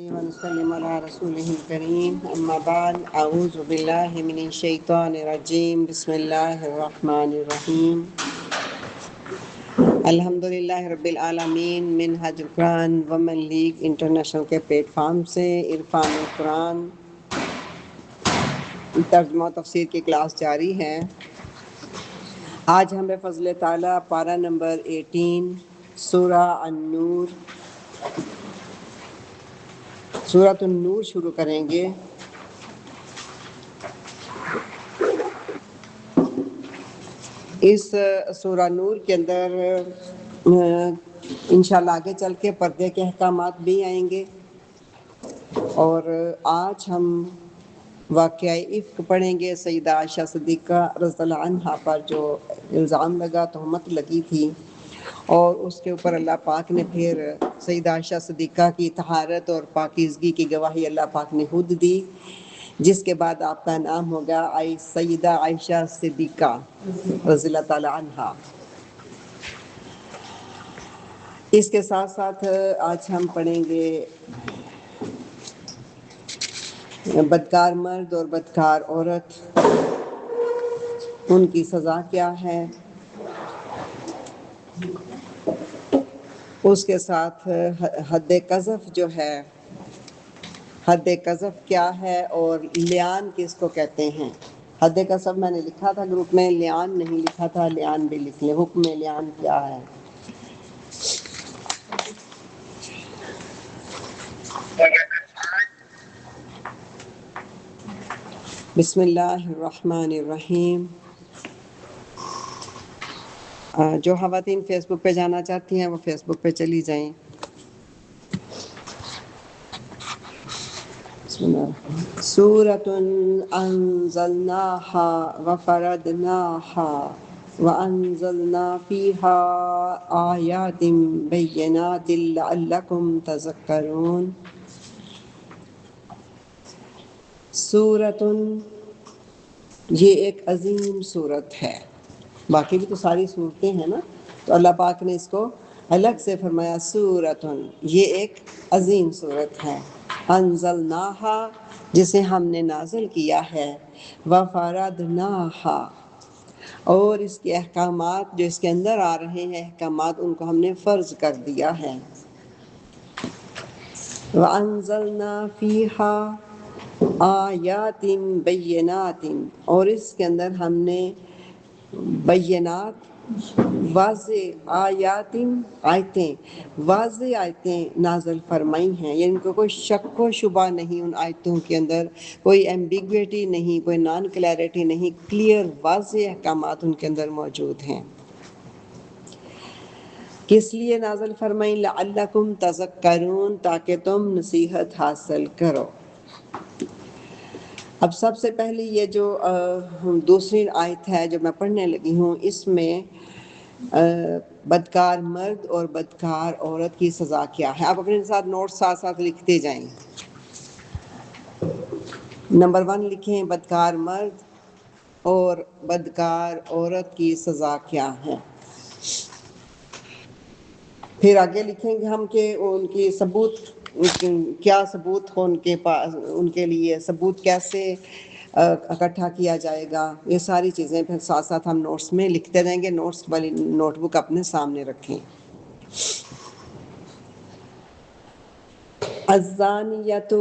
ونسلم على رسوله الكريم أما بعد أعوذ بالله من الشيطان الرجيم بسم الله الرحمن الرحيم الحمد للہ رب العالمین منہج القرآن ومن لیگ انٹرنیشنل کے پلیٹ فارم سے عرفان القرآن ترجمہ و تفسیر کی کلاس جاری ہے۔ آج ہم بفضل تعالیٰ پارہ نمبر 18 سورہ النور سورۃ النور شروع کریں گے۔ اس سورہ نور کے اندر انشاءاللہ آگے چل کے پردے کے احکامات بھی آئیں گے، اور آج ہم واقعہ افک پڑھیں گے۔ سیدہ عائشہ صدیقہ رضی اللہ عنہا پر جو الزام لگا، تہمت لگی تھی، اور اس کے اوپر اللہ پاک نے پھر سیدہ عائشہ صدیقہ کی طہارت اور پاکیزگی کی گواہی اللہ پاک نے خود دی، جس کے بعد آپ کا نام ہوگا سیدہ عائشہ صدیقہ رضی اللہ تعالی عنہا۔ اس کے ساتھ ساتھ آج ہم پڑھیں گے بدکار مرد اور بدکار عورت، ان کی سزا کیا ہے، اس کے ساتھ حد قذف جو ہے، حد قذف کیا ہے، اور لیان کس کو کہتے ہیں۔ حد قذف میں نے لکھا تھا گروپ میں، لیان نہیں لکھا تھا، لیان بھی لکھ لیں۔ حکم لیان کیا ہے۔ بسم اللہ الرحمن الرحیم۔ جو خواتین فیس بک پہ جانا چاہتی ہیں وہ فیس بک پہ چلی جائیں۔ سورۃ انزلناہا وفرضناہا وانزلنا فیہا آیات بینات لعلکم تذکرون۔ سورۃ، یہ ایک عظیم سورت ہے۔ باقی بھی تو ساری صورتیں ہیں نا، تو اللہ پاک نے اس کو الگ سے فرمایا سورۃ، یہ ایک عظیم صورت ہے۔ انزلناہا، جسے ہم نے نازل کیا ہے، وفرضناہا، اور اس کے احکامات جو اس کے اندر آ رہے ہیں احکامات، ان کو ہم نے فرض کر دیا ہے۔ وانزلنا فیہا آیات بینات، اور اس کے اندر ہم نے بینات، واضح آیات، آیتیں، واضح آیتیں نازل فرمائی ہیں، یعنی ان کو کوئی شک و شبہ نہیں، ان آیتوں کے اندر کوئی ایمبیگویٹی نہیں، کوئی نان کلیئرٹی نہیں، کلیئر واضح احکامات ان کے اندر موجود ہیں۔ کس لیے نازل فرمائی؟ لعلکم تذکرون، تاکہ تم نصیحت حاصل کرو۔ اب سب سے پہلے یہ جو دوسری آیت ہے جو میں پڑھنے لگی ہوں، اس میں بدکار مرد اور بدکار عورت کی سزا کیا ہے۔ آپ اپنے ساتھ نوٹ ساتھ ساتھ لکھتے جائیں۔ نمبر 1 لکھیں، بدکار مرد اور بدکار عورت کی سزا کیا ہے۔ پھر آگے لکھیں گے ہم کہ ان کی ثبوت، کیا ثبوت ہو ان کے پاس، ان کے لیے ثبوت کیسے اکٹھا کیا جائے گا، یہ ساری چیزیں پھر ساتھ ساتھ ہم نوٹس میں لکھتے رہیں گے۔ نوٹس والی نوٹ بک اپنے سامنے رکھیں۔ الزانیۃ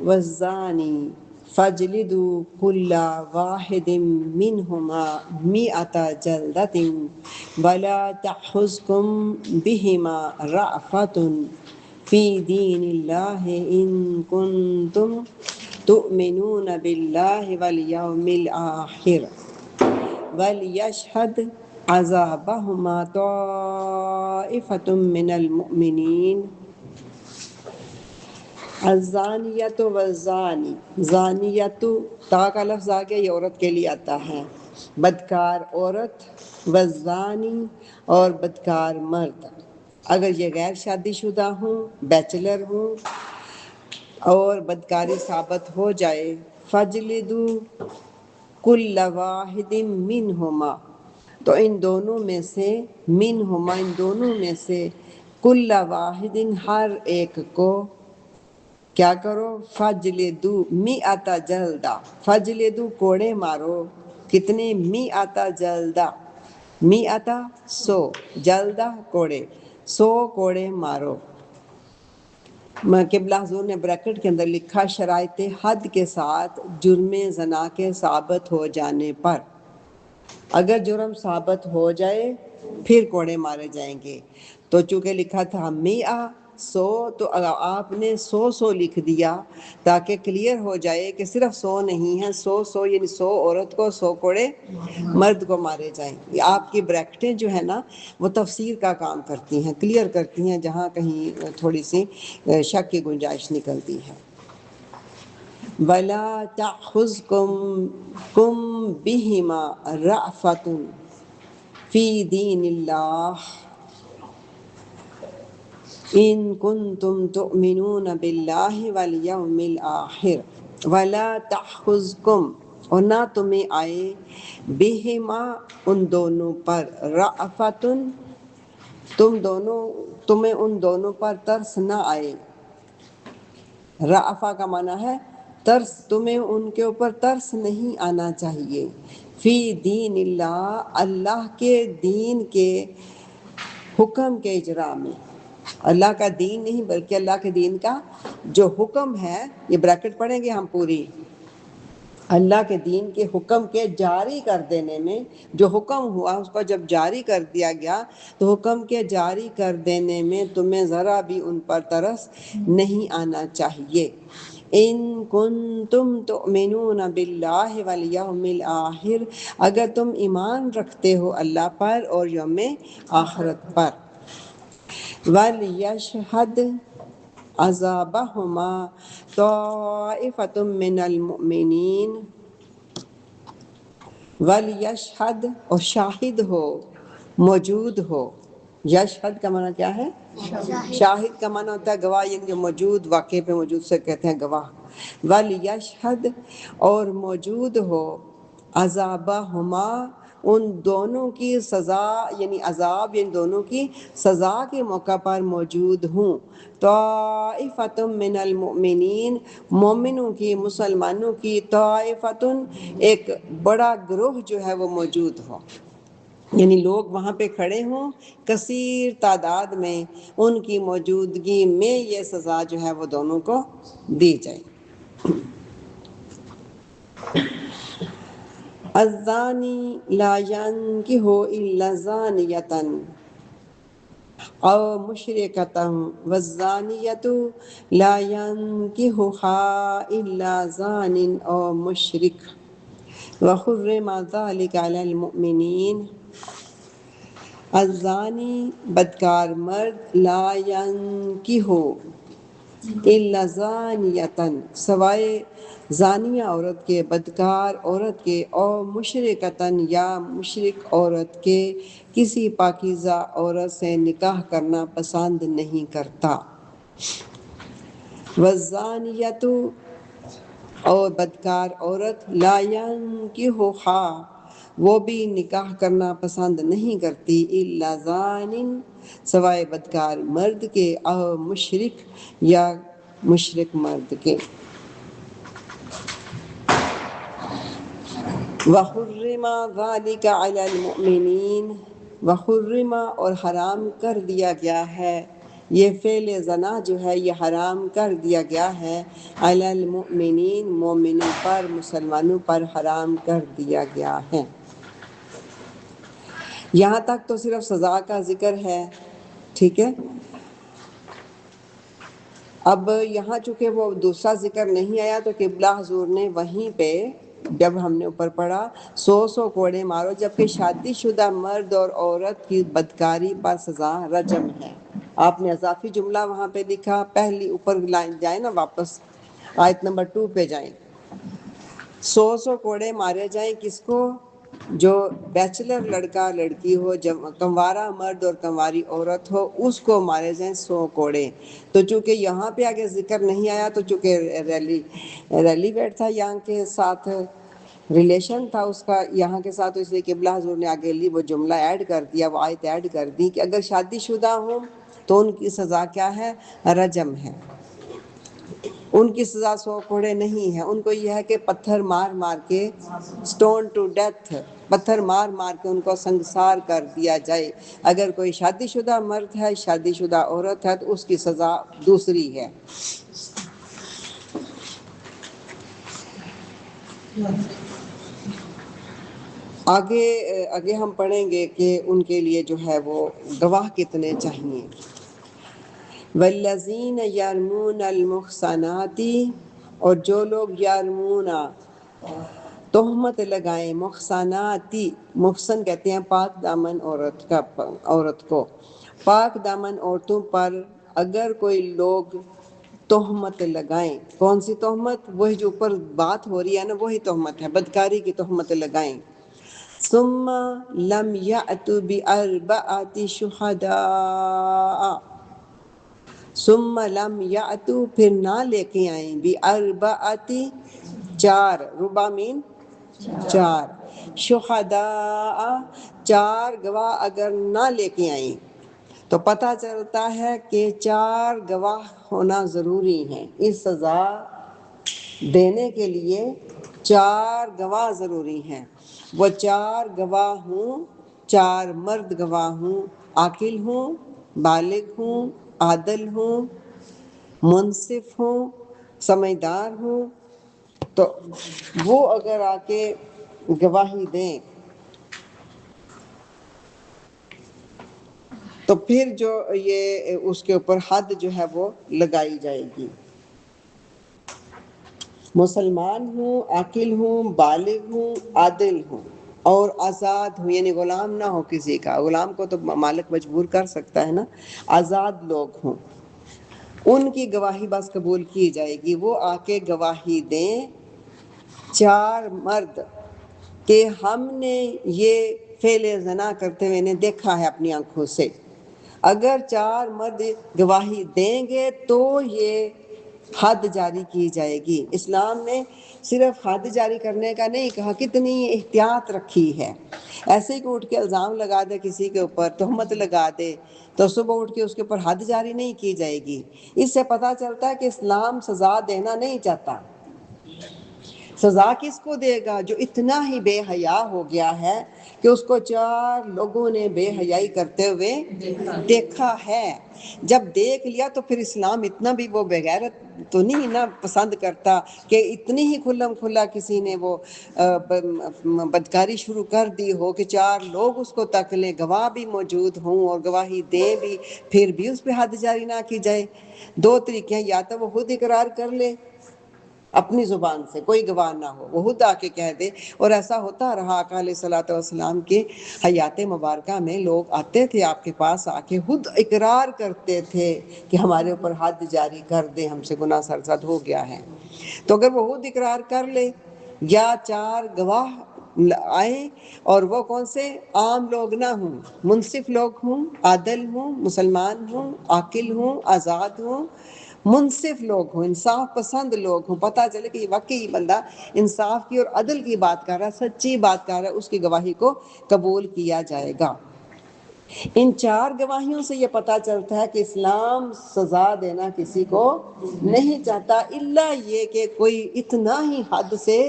والزانی فاجلدوا کل واحد منہما مئۃ جلدۃ ولا تأخذکم بہما رأفۃ فی دین اللہ ان کنتم تؤمنون باللہ والیوم الآخر ولیشہد عذابہما طائفۃ من المؤمنین۔ الزانیۃ والزانی، زانیۃ تا کا لفظ آ گیا، یہ عورت کے لیے آتا ہے۔ بدکار عورت، والزانی، اور بدکار مرد، اگر یہ غیر شادی شدہ ہوں، بیچلر ہوں، اور بدکاری ثابت ہو جائے، فجلدوا کل واحد منہما، تو ان دونوں میں سے، ان دونوں میں سے، کل واحد، ہر ایک کو، کیا کرو؟ فجلدو مئۃ جلدہ، فجلدو کوڑے مارو، کتنے؟ مئۃ جلدہ، مئۃ 100، جلدہ کوڑے، 100 کوڑے مارو۔ قبلہ حضور نے بریکٹ کے اندر لکھا شرائط حد کے ساتھ جرم زنا کے ثابت ہو جانے پر، اگر جرم ثابت ہو جائے پھر کوڑے مارے جائیں گے۔ تو چونکہ لکھا تھا 100 تو آپ نے 100 لکھ دیا تاکہ کلیئر ہو جائے کہ صرف 100 نہیں ہے، 100 یعنی 100 عورت کو 100 کوڑے مرد کو مارے جائیں۔ یہ آپ کی بریکٹیں جو ہے نا وہ تفسیر کا کام کرتی ہیں، کلیئر کرتی ہیں جہاں کہیں تھوڑی سی شک کی گنجائش نکلتی ہے۔ وَلَا تَأْخُذْكُمْ بِهِمَا رَأْفَةٌ فِي دِينِ اللَّهِ إِن كُنتُمْ تُؤْمِنُونَ بِاللَّهِ وَالْيَوْمِ الْآخِرِ وَلَا تَأْخُذْكُمْ اور نہ تمہیں آئے بِهِمَا ان دونوں پر رأفتٌ تمہیں ان دونوں پر ترس نہ آئے۔ رأفہ کا معنی ہے ترس، تمہیں ان کے اوپر ترس نہیں آنا چاہیے۔ فی دین اللہ، اللہ کے دین کے حکم کے اجراء میں، اللہ کا دین نہیں بلکہ اللہ کے دین کا جو حکم ہے، یہ بریکٹ پڑھیں گے ہم پوری، اللہ کے دین کے حکم کے جاری کر دینے میں، جو حکم ہوا اس کو جب جاری کر دیا گیا تو حکم کے جاری کر دینے میں تمہیں ذرا بھی ان پر ترس نہیں آنا چاہیے۔ ان کنتم تؤمنون باللہ والیوم الآخر، اگر تم ایمان رکھتے ہو اللہ پر اور یوم آخرت پر۔ وَلْيَشْهَدْ عَذَابَهُمَا طَائِفَةٌ مِّنَ الْمُؤْمِنِينَ، وَلْيَشْهَدْ اور شاہد ہو، موجود ہو۔ یشہد کا معنی کیا ہے؟ شاہد کا معنی ہوتا ہے گواہ، یعنی جو موجود، واقعے پہ موجود سے کہتے ہیں گواہ۔ وَلْيَشْهَدْ اور موجود ہو، عذابہما ان دونوں کی سزا، یعنی عذاب یعنی دونوں کی سزا کے موقع پر موجود ہوں، طائفۃ من المؤمنین مومنوں کی، مسلمانوں کی، طائفۃ ایک بڑا گروہ جو ہے وہ موجود ہو، یعنی لوگ وہاں پہ کھڑے ہوں کثیر تعداد میں، ان کی موجودگی میں یہ سزا جو ہے وہ دونوں کو دی جائے۔ الزانی لا ينکح الا زانیۃ او مشرکۃ والزانیۃ لا ينکحها الا زان او مشرک وحرم ذلک علی المؤمنین۔ الزانی بدکار مرد، لا ینکح الا زانیۃ سوائے زانیہ عورت کے، بدکار عورت کے، او مشرکتن یا مشرک عورت کے، کسی پاکیزہ عورت سے نکاح کرنا پسند نہیں کرتا۔ والزانیۃ اور بدکار عورت، لا ینکحها وہ بھی نکاح کرنا پسند نہیں کرتی، الا زان سوائے بدکار مرد کے، او مشرک یا مشرک مرد کے۔ وحرم ذلک علی المؤمنین، وحرم اور حرام کر دیا گیا ہے، یہ فعل زنا جو ہے یہ حرام کر دیا گیا ہے، علی المؤمنین مومنوں پر، مسلمانوں پر حرام کر دیا گیا ہے۔ یہاں تک تو صرف سزا کا ذکر ہے، ٹھیک ہے۔ اب یہاں چونکہ وہ دوسرا ذکر نہیں آیا تو قبلہ حضور نے وہیں پہ جب ہم نے اوپر پڑھا 100 کوڑے مارو، جبکہ شادی شدہ مرد اور عورت کی بدکاری پر سزا رجم ہے۔ آپ نے اضافی جملہ وہاں پہ لکھا، پہلی اوپر لائن جائیں نا، واپس آیت نمبر 2 پہ جائیں، 100 کوڑے مارے جائیں کس کو؟ جو بیچلر لڑکا لڑکی ہو، جب کنوارا مرد اور کنواری عورت ہو، اس کو مارے جائیں 100 کوڑے۔ تو چونکہ یہاں پہ آگے ذکر نہیں آیا تو چونکہ ریلیویٹ تھا یہاں کے ساتھ، ریلیشن تھا اس کا یہاں کے ساتھ، اس لیے قبلہ حضور نے آگے لی وہ جملہ ایڈ کر دیا، وہ آیت ایڈ کر دی کہ اگر شادی شدہ ہوں تو ان کی سزا کیا ہے؟ رجم ہے۔ ان کی سزا 100 کوڑے نہیں ہے، ان کو یہ ہے کہ پتھر مار مار کے سٹون ٹو ڈیتھ، پتھر مار مار کے ان کو سنگسار کر دیا جائے۔ اگر کوئی شادی شدہ مرد ہے، شادی شدہ عورت ہے، تو اس کی سزا دوسری ہے۔ آگے ہم پڑھیں گے کہ ان کے لیے جو ہے وہ گواہ کتنے چاہیے۔ والذین یرمون المحصنات، اور جو لوگ یرمون تہمت لگائیں، محصناتی، محسن کہتے ہیں پاک دامن عورت کو، پاک دامن عورتوں پر اگر کوئی لوگ تہمت لگائیں، کون سی تہمت؟ وہی جو اوپر بات ہو رہی ہے نا، وہی تہمت ہے، بدکاری کی تہمت لگائیں۔ ثم لم یأتوا بأربعۃ شہداء، ثم لم یأتوا، پھر نہ لے کے آئیں، بأربعۃ، 4، ربع مین 4، شہداء، 4 گواہ اگر نہ لے کے آئیں، تو پتہ چلتا ہے کہ 4 گواہ ہونا ضروری ہے۔ اس سزا دینے کے لیے 4 گواہ ضروری ہیں۔ وہ 4 گواہ ہوں، 4 مرد گواہ ہوں، عاقل ہوں، بالغ ہوں، عادل ہوں، منصف ہوں، سمجھدار ہوں۔ تو وہ اگر آ کے گواہی دیں تو پھر جو یہ اس کے اوپر حد جو ہے وہ لگائی جائے گی۔ مسلمان ہوں، عاقل ہوں، بالغ ہوں، عادل ہوں اور آزاد ہوں، یعنی غلام نہ ہو کسی کا، غلام کو تو مالک مجبور کر سکتا ہے نا، آزاد لوگ ہوں، ان کی گواہی بس قبول کی جائے گی۔ وہ آ کے گواہی دیں 4 مرد کہ ہم نے یہ فعل زنا کرتے ہوئے انہیں دیکھا ہے اپنی آنکھوں سے۔ اگر 4 مرد گواہی دیں گے تو یہ حد جاری کی جائے گی۔ اسلام نے صرف حد جاری کرنے کا نہیں کہا، کتنی احتیاط رکھی ہے۔ ایسے ہی کہ اٹھ کے الزام لگا دے کسی کے اوپر، تہمت لگا دے، تو صبح اٹھ کے اس کے اوپر حد جاری نہیں کی جائے گی۔ اس سے پتہ چلتا ہے کہ اسلام سزا دینا نہیں چاہتا۔ سزا کس کو دے گا؟ جو اتنا ہی بے حیا ہو گیا ہے کہ اس کو 4 لوگوں نے بے حیائی کرتے ہوئے دیکھا ہے۔ جب دیکھ لیا تو پھر اسلام اتنا بھی وہ بغیرت تو نہیں نا پسند کرتا کہ اتنی ہی کھلم کھلا کسی نے وہ بدکاری شروع کر دی ہو کہ 4 لوگ اس کو تک لیں، گواہ بھی موجود ہوں اور گواہی دیں بھی، پھر بھی اس پہ حد جاری نہ کی جائے۔ 2 طریقے ہیں، یا تو وہ خود اقرار کر لے اپنی زبان سے، کوئی گواہ نہ ہو، وہ خود آ کے کہہ دے۔ اور ایسا ہوتا رہا آقا علیہ الصلوۃ والسلام کے حیات مبارکہ میں، لوگ آتے تھے آپ کے پاس، آ کے خود اقرار کرتے تھے کہ ہمارے اوپر حد جاری کر دے، ہم سے گناہ سرزد ہو گیا ہے۔ تو اگر وہ خود اقرار کر لے یا 4 گواہ آئیں، اور وہ کون سے؟ عام لوگ نہ ہوں، منصف لوگ ہوں، عادل ہوں، مسلمان ہوں، عاقل ہوں، آزاد ہوں، منصف لوگ ہوں، انصاف پسند لوگ ہوں، پتہ چلے کہ یہ واقعی بندہ انصاف کی اور عدل کی بات کر رہا ہے، سچی بات کر رہا ہے، اس کی گواہی کو قبول کیا جائے گا۔ ان 4 گواہیوں سے یہ پتہ چلتا ہے کہ اسلام سزا دینا کسی کو نہیں چاہتا، الا یہ کہ کوئی اتنا ہی حد سے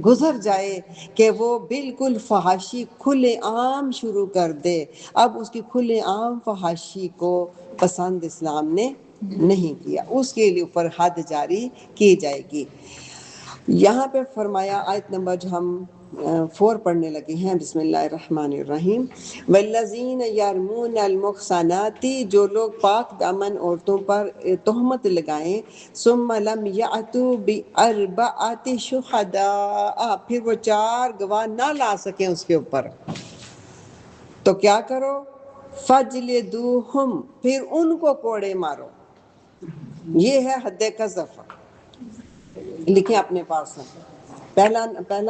گزر جائے کہ وہ بالکل فحاشی کھلے عام شروع کر دے۔ اب اس کی کھلے عام فحاشی کو پسند اسلام نے نہیں کیا، اس کے لیے اوپر حد جاری کی جائے گی۔ یہاں پہ فرمایا، آیت نمبر جو ہم 4 پڑھنے لگے ہیں، بسم اللہ الرحمن الرحیم، والذین یرمون المحصنات، جو لوگ پاک دامن عورتوں پر تہمت لگائیں، ثم لم یأتوا بأربعۃ شہداء، پھر وہ 4 گواہ نہ لا سکیں اس کے اوپر، تو کیا کرو؟ فجلدوہم، پھر ان کو کوڑے مارو۔ یہ ہے حد قذف، لکھیں اپنے پاس۔ پہلا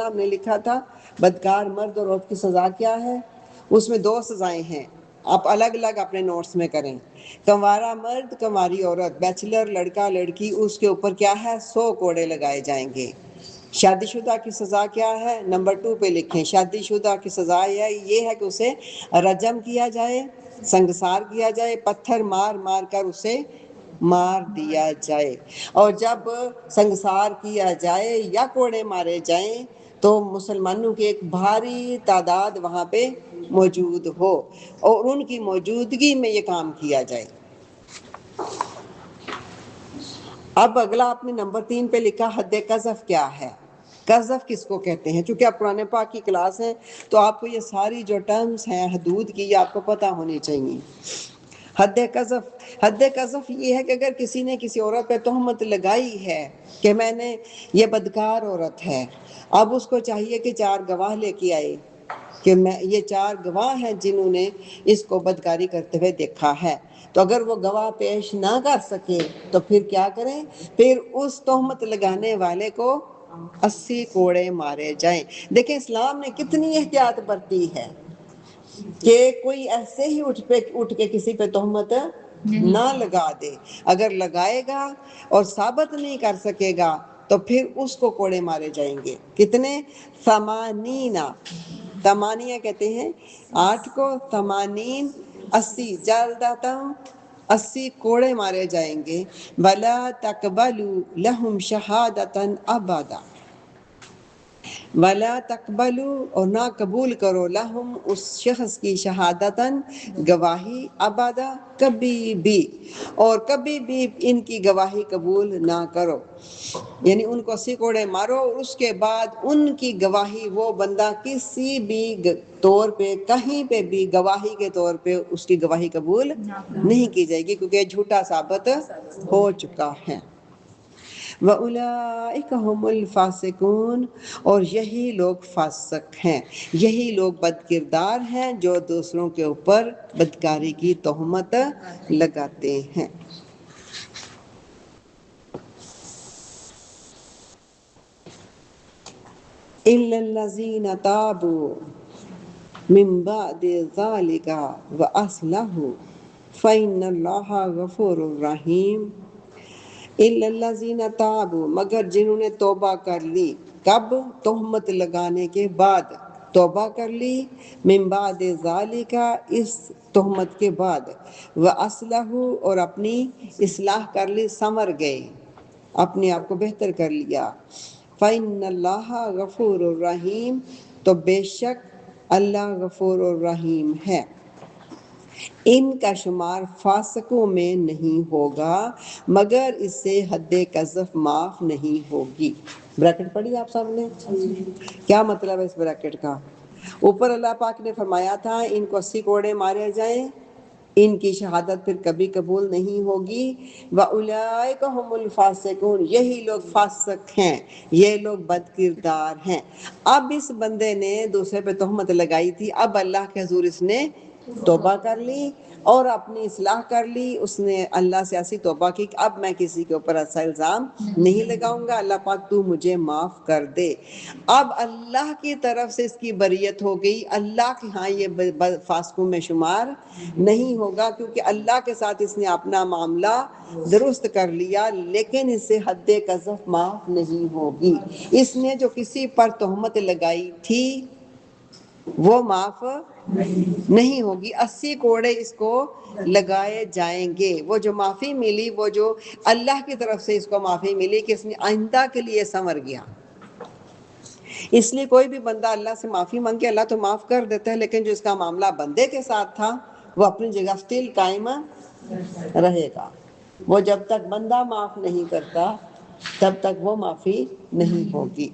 ہم نے لکھا تھا بدکار مرد اور عورت کی سزا کیا ہے، اس میں 2 سزائیں ہیں، آپ الگ الگ اپنے نوٹس میں کریں۔ کنوارا مرد، کنواری عورت، بیچلر لڑکا لڑکی، اس کے اوپر کیا ہے؟ 100 کوڑے لگائے جائیں گے۔ شادی شدہ کی سزا کیا ہے؟ نمبر 2 پہ لکھیں، شادی شدہ کی سزا یہ ہے کہ اسے رجم کیا جائے، سنگسار کیا جائے، پتھر مار مار کر اسے مار دیا جائے، اور جب سنگسار کیا جائے یا کوڑے مارے جائیں تو مسلمانوں کی ایک بھاری تعداد وہاں پہ موجود ہو اور ان کی موجودگی میں یہ کام کیا جائے۔ اب اگلا آپ نے نمبر 3 پہ لکھا حد قذف کیا ہے، قذف کس کو کہتے ہیں؟ چونکہ آپ قرآن پاک کی کلاس ہیں تو آپ کو یہ ساری جو ٹرمز ہیں حدود کی یہ آپ کو پتہ ہونی چاہیے۔ حد قذف یہ ہے کہ اگر کسی نے کسی عورت پہ تہمت لگائی ہے کہ میں نے یہ بدکار عورت ہے، اب اس کو چاہیے کہ 4 گواہ لے کے آئے کہ یہ 4 گواہ ہیں جنہوں نے اس کو بدکاری کرتے ہوئے دیکھا ہے، تو اگر وہ گواہ پیش نہ کر سکے تو پھر کیا کریں؟ پھر اس تہمت لگانے والے کو 80 کوڑے مارے جائیں۔ دیکھیں اسلام نے کتنی احتیاط برتی ہے کہ کوئی ایسے ہی اٹھ کے کسی پہ تہمت نہ لگا دے، اگر لگائے گا اور ثابت نہیں کر سکے گا تو پھر اس کو کوڑے مارے جائیں گے۔ کتنے؟ 80 کہتے ہیں 8 کو، 80 جلدتاً 80 کوڑے مارے جائیں گے۔ وَلَا تَقْبَلُوا لَهُمْ شَهَادَةً أَبَدًا، وَلَا تَقْبَلُوا اور نہ قبول کرو لہم اس شخص کی شہادتاً گواہی، ابدا کبھی بھی، اور کبھی بھی ان کی گواہی قبول نہ کرو، یعنی ان کو 80 کوڑے مارو اور اس کے بعد ان کی گواہی وہ بندہ کسی بھی طور پہ کہیں پہ بھی گواہی کے طور پہ اس کی گواہی قبول نہیں کی جائے گی کیونکہ جھوٹا ثابت ہو چکا ہے۔ وَأُولَئِكَ هُمُ الْفَاسِقُونَ اور یہی لوگ فاسق ہیں، یہی لوگ بد کردار ہیں جو دوسروں کے اوپر بدکاری کی تہمت لگاتے ہیں۔ إِلَّا الَّذِينَ تَابُوا مِن بَعْدِ ذَلِكَ وَأَصْلَحُوا فَإِنَّ اللَّهَ غَفُورٌ رَحِيمٌ۔ إِلَّا الَّذِينَ تَابُوا مگر جنہوں نے توبہ کر لی، کب؟ تہمت لگانے کے بعد توبہ کر لی، من بعد ذالک اس تہمت کے بعد، وَأَصْلَحُوا اور اپنی اصلاح کر لی، سنور گئے، اپنے آپ کو بہتر کر لیا، فَإِنَّ اللَّهَ غَفُورٌ رَحِيمٌ تو بے شک اللہ غفور الرحیم ہے۔ ان کا شمار فاسقوں میں نہیں ہوگا مگر اس سے حد قذف معاف نہیں ہوگی۔ بریکٹ پڑھی آپ سب نے؟ کیا مطلب ہے اس بریکٹ کا؟ اوپر اللہ پاک نے فرمایا تھا ان کو 80 کوڑے مارے جائیں، ان کی شہادت پھر کبھی قبول نہیں ہوگی۔ وَأُولَئِكَ هُمُ الْفَاسِقُونَ یہی لوگ فاسق ہیں، یہ لوگ بد کردار ہیں۔ اب اس بندے نے دوسرے پہ تہمت لگائی تھی، اب اللہ کے حضور اس نے توبہ کر لی اور اپنی اصلاح کر لی، اس نے اللہ سے ایسی توبہ کی کہ اب میں کسی کے اوپر ایسا الزام نہیں لگاؤں گا، اللہ پاک تو مجھے معاف کر دے۔ اب اللہ کی طرف سے اس کی بریت ہو گئی، اللہ کے ہاں یہ فاسقوں میں شمار نہیں ہوگا کیونکہ اللہ کے ساتھ اس نے اپنا معاملہ درست کر لیا، لیکن اس سے حد قذف معاف نہیں ہوگی۔ اس نے جو کسی پر تہمت لگائی تھی وہ معاف نہیں ہوگی، 80 کوڑے اس کو لگائے جائیں گے۔ وہ جو معافی ملی، وہ جو اللہ کی طرف سے اس کو معافی ملی کہ اس نے آئندہ کے لیے سنور گیا۔ اس لیے کوئی بھی بندہ اللہ سے معافی مانگے اللہ تو معاف کر دیتا ہے، لیکن جو اس کا معاملہ بندے کے ساتھ تھا وہ اپنی جگہ سٹل قائم رہے گا۔ وہ جب تک بندہ معاف نہیں کرتا تب تک وہ معافی نہیں ہوگی۔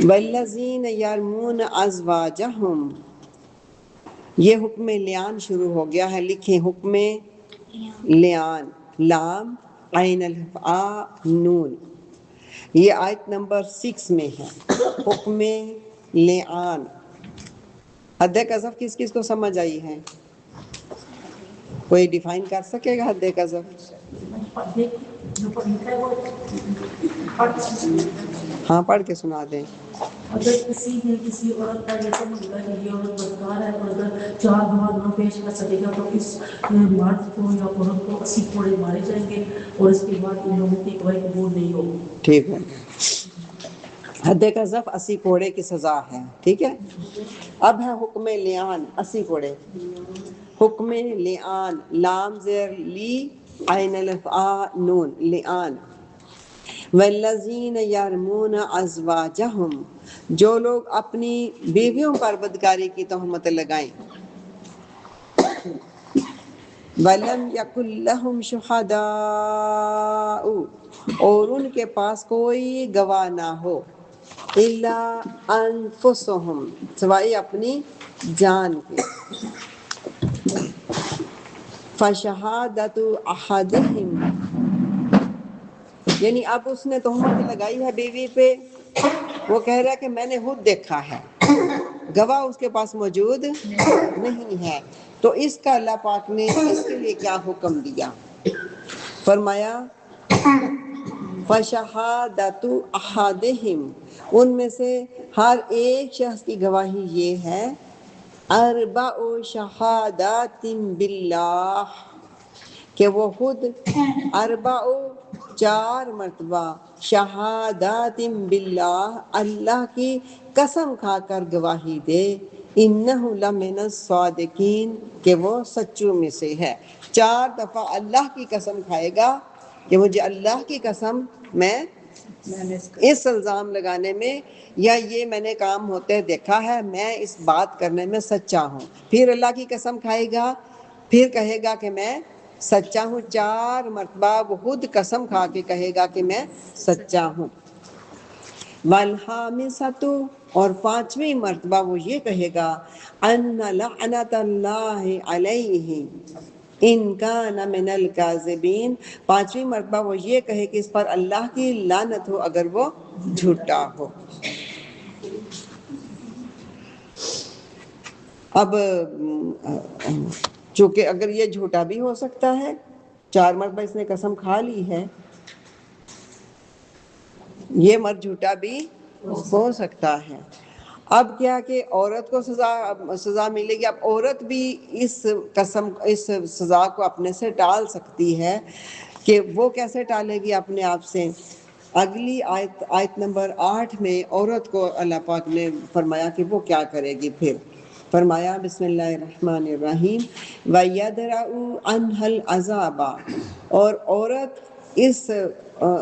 وَالَّذِينَ يَرْمُونَ أَزْوَاجَهُمْ یہ حکم لیان شروع ہو گیا ہے، لکھیں حکم لیان، لام عین الف آ نون، یہ آیت نمبر 6 میں ہے۔ حکم لیان، حد قذف کس کس کو سمجھ آئی ہے؟ کوئی ڈیفائن کر سکے گا حد قذف؟ ہاں پڑھ کے سنا دیں۔ اگر کسی نے کسی عورت پر یہ سمجھ لیا کہ یہ عورت بدکار ہے اور اگر 4 گواہ نہ پیش کر سکے گا تو اس مرد کو یا عورت کو 80 کوڑے مارے جائیں گے اور اس کے بعد ان لوگوں کی گواہی قبول نہیں ہوگی۔ ٹھیک ہے، حد قذف 80 کوڑے کی سزا ہے، ٹھیک ہے۔ اب ہے حکم لعان، 80 کوڑے۔ حکم لعان، لام زیر لی عین الف آ نون، لعان۔ والذین یرمون ازواجہم، جو لوگ اپنی بیویوں پر بدکاری کی تہمت لگائیں۔ وَلَمْ يَكُنْ لَهُمْ شُهَدَاءُ، اور ان کے پاس کوئی گواہ نہ ہو، إِلَّا أَنفُسُهُمْ، سوائے اپنی جان کے۔ فَشَهَادَةُ أَحَدِهِمْ، یعنی اب اس نے تہمت لگائی ہے بیوی پہ، وہ کہہ رہا ہے کہ میں نے خود دیکھا ہے، گواہ اس کے پاس موجود نہیں ہے، تو اس کا اللہ پاک نے اس کے لیے کیا حکم دیا؟ فرمایا فَشَهَادَةُ أَحَدِهِمْ، ان میں سے ہر ایک شخص کی گواہی یہ ہے، أَرْبَعُ شَهَادَاتٍ بِاللَّهِ، کہ وہ خود اربع 4 مرتبہ شہادات باللہ، اللہ کی قسم کھا کر گواہی دے، انہ لمن الصادقین، کہ وہ سچوں میں سے ہے۔ 4 دفعہ اللہ کی قسم کھائے گا کہ مجھے اللہ کی قسم میں اس الزام لگانے میں یا یہ میں نے کام ہوتے دیکھا ہے، میں اس بات کرنے میں سچا ہوں۔ پھر اللہ کی قسم کھائے گا، پھر کہے گا کہ میں سچا ہوں، 4 مرتبہ وہ خود قسم کھا کے کہے گا کہ میں سچا ہوں۔ والخامسۃ، اور 5ویں مرتبہ وہ یہ کہے گا، ان لعنت اللہ علیہ ان کان من الکاذبین، 5ویں مرتبہ وہ یہ کہے کہ اس پر اللہ کی لعنت ہو اگر وہ جھوٹا ہو۔ اب چونکہ اگر یہ جھوٹا بھی ہو سکتا ہے، 4 مرتبہ اس نے قسم کھا لی ہے، یہ مرد جھوٹا بھی ہو سکتا ہے۔ اب کیا کہ عورت کو سزا ملے گی، اب عورت بھی اس سزا کو اپنے سے ٹال سکتی ہے، کہ وہ کیسے ٹالے گی اپنے آپ سے؟ اگلی آیت نمبر 8 میں عورت کو اللہ پاک نے فرمایا کہ وہ کیا کرے گی۔ پھر فرمایا بسم اللہ الرحمن الرحیم، وَيَدْرَأُ عَنْهَا الْعَذَابَ، اور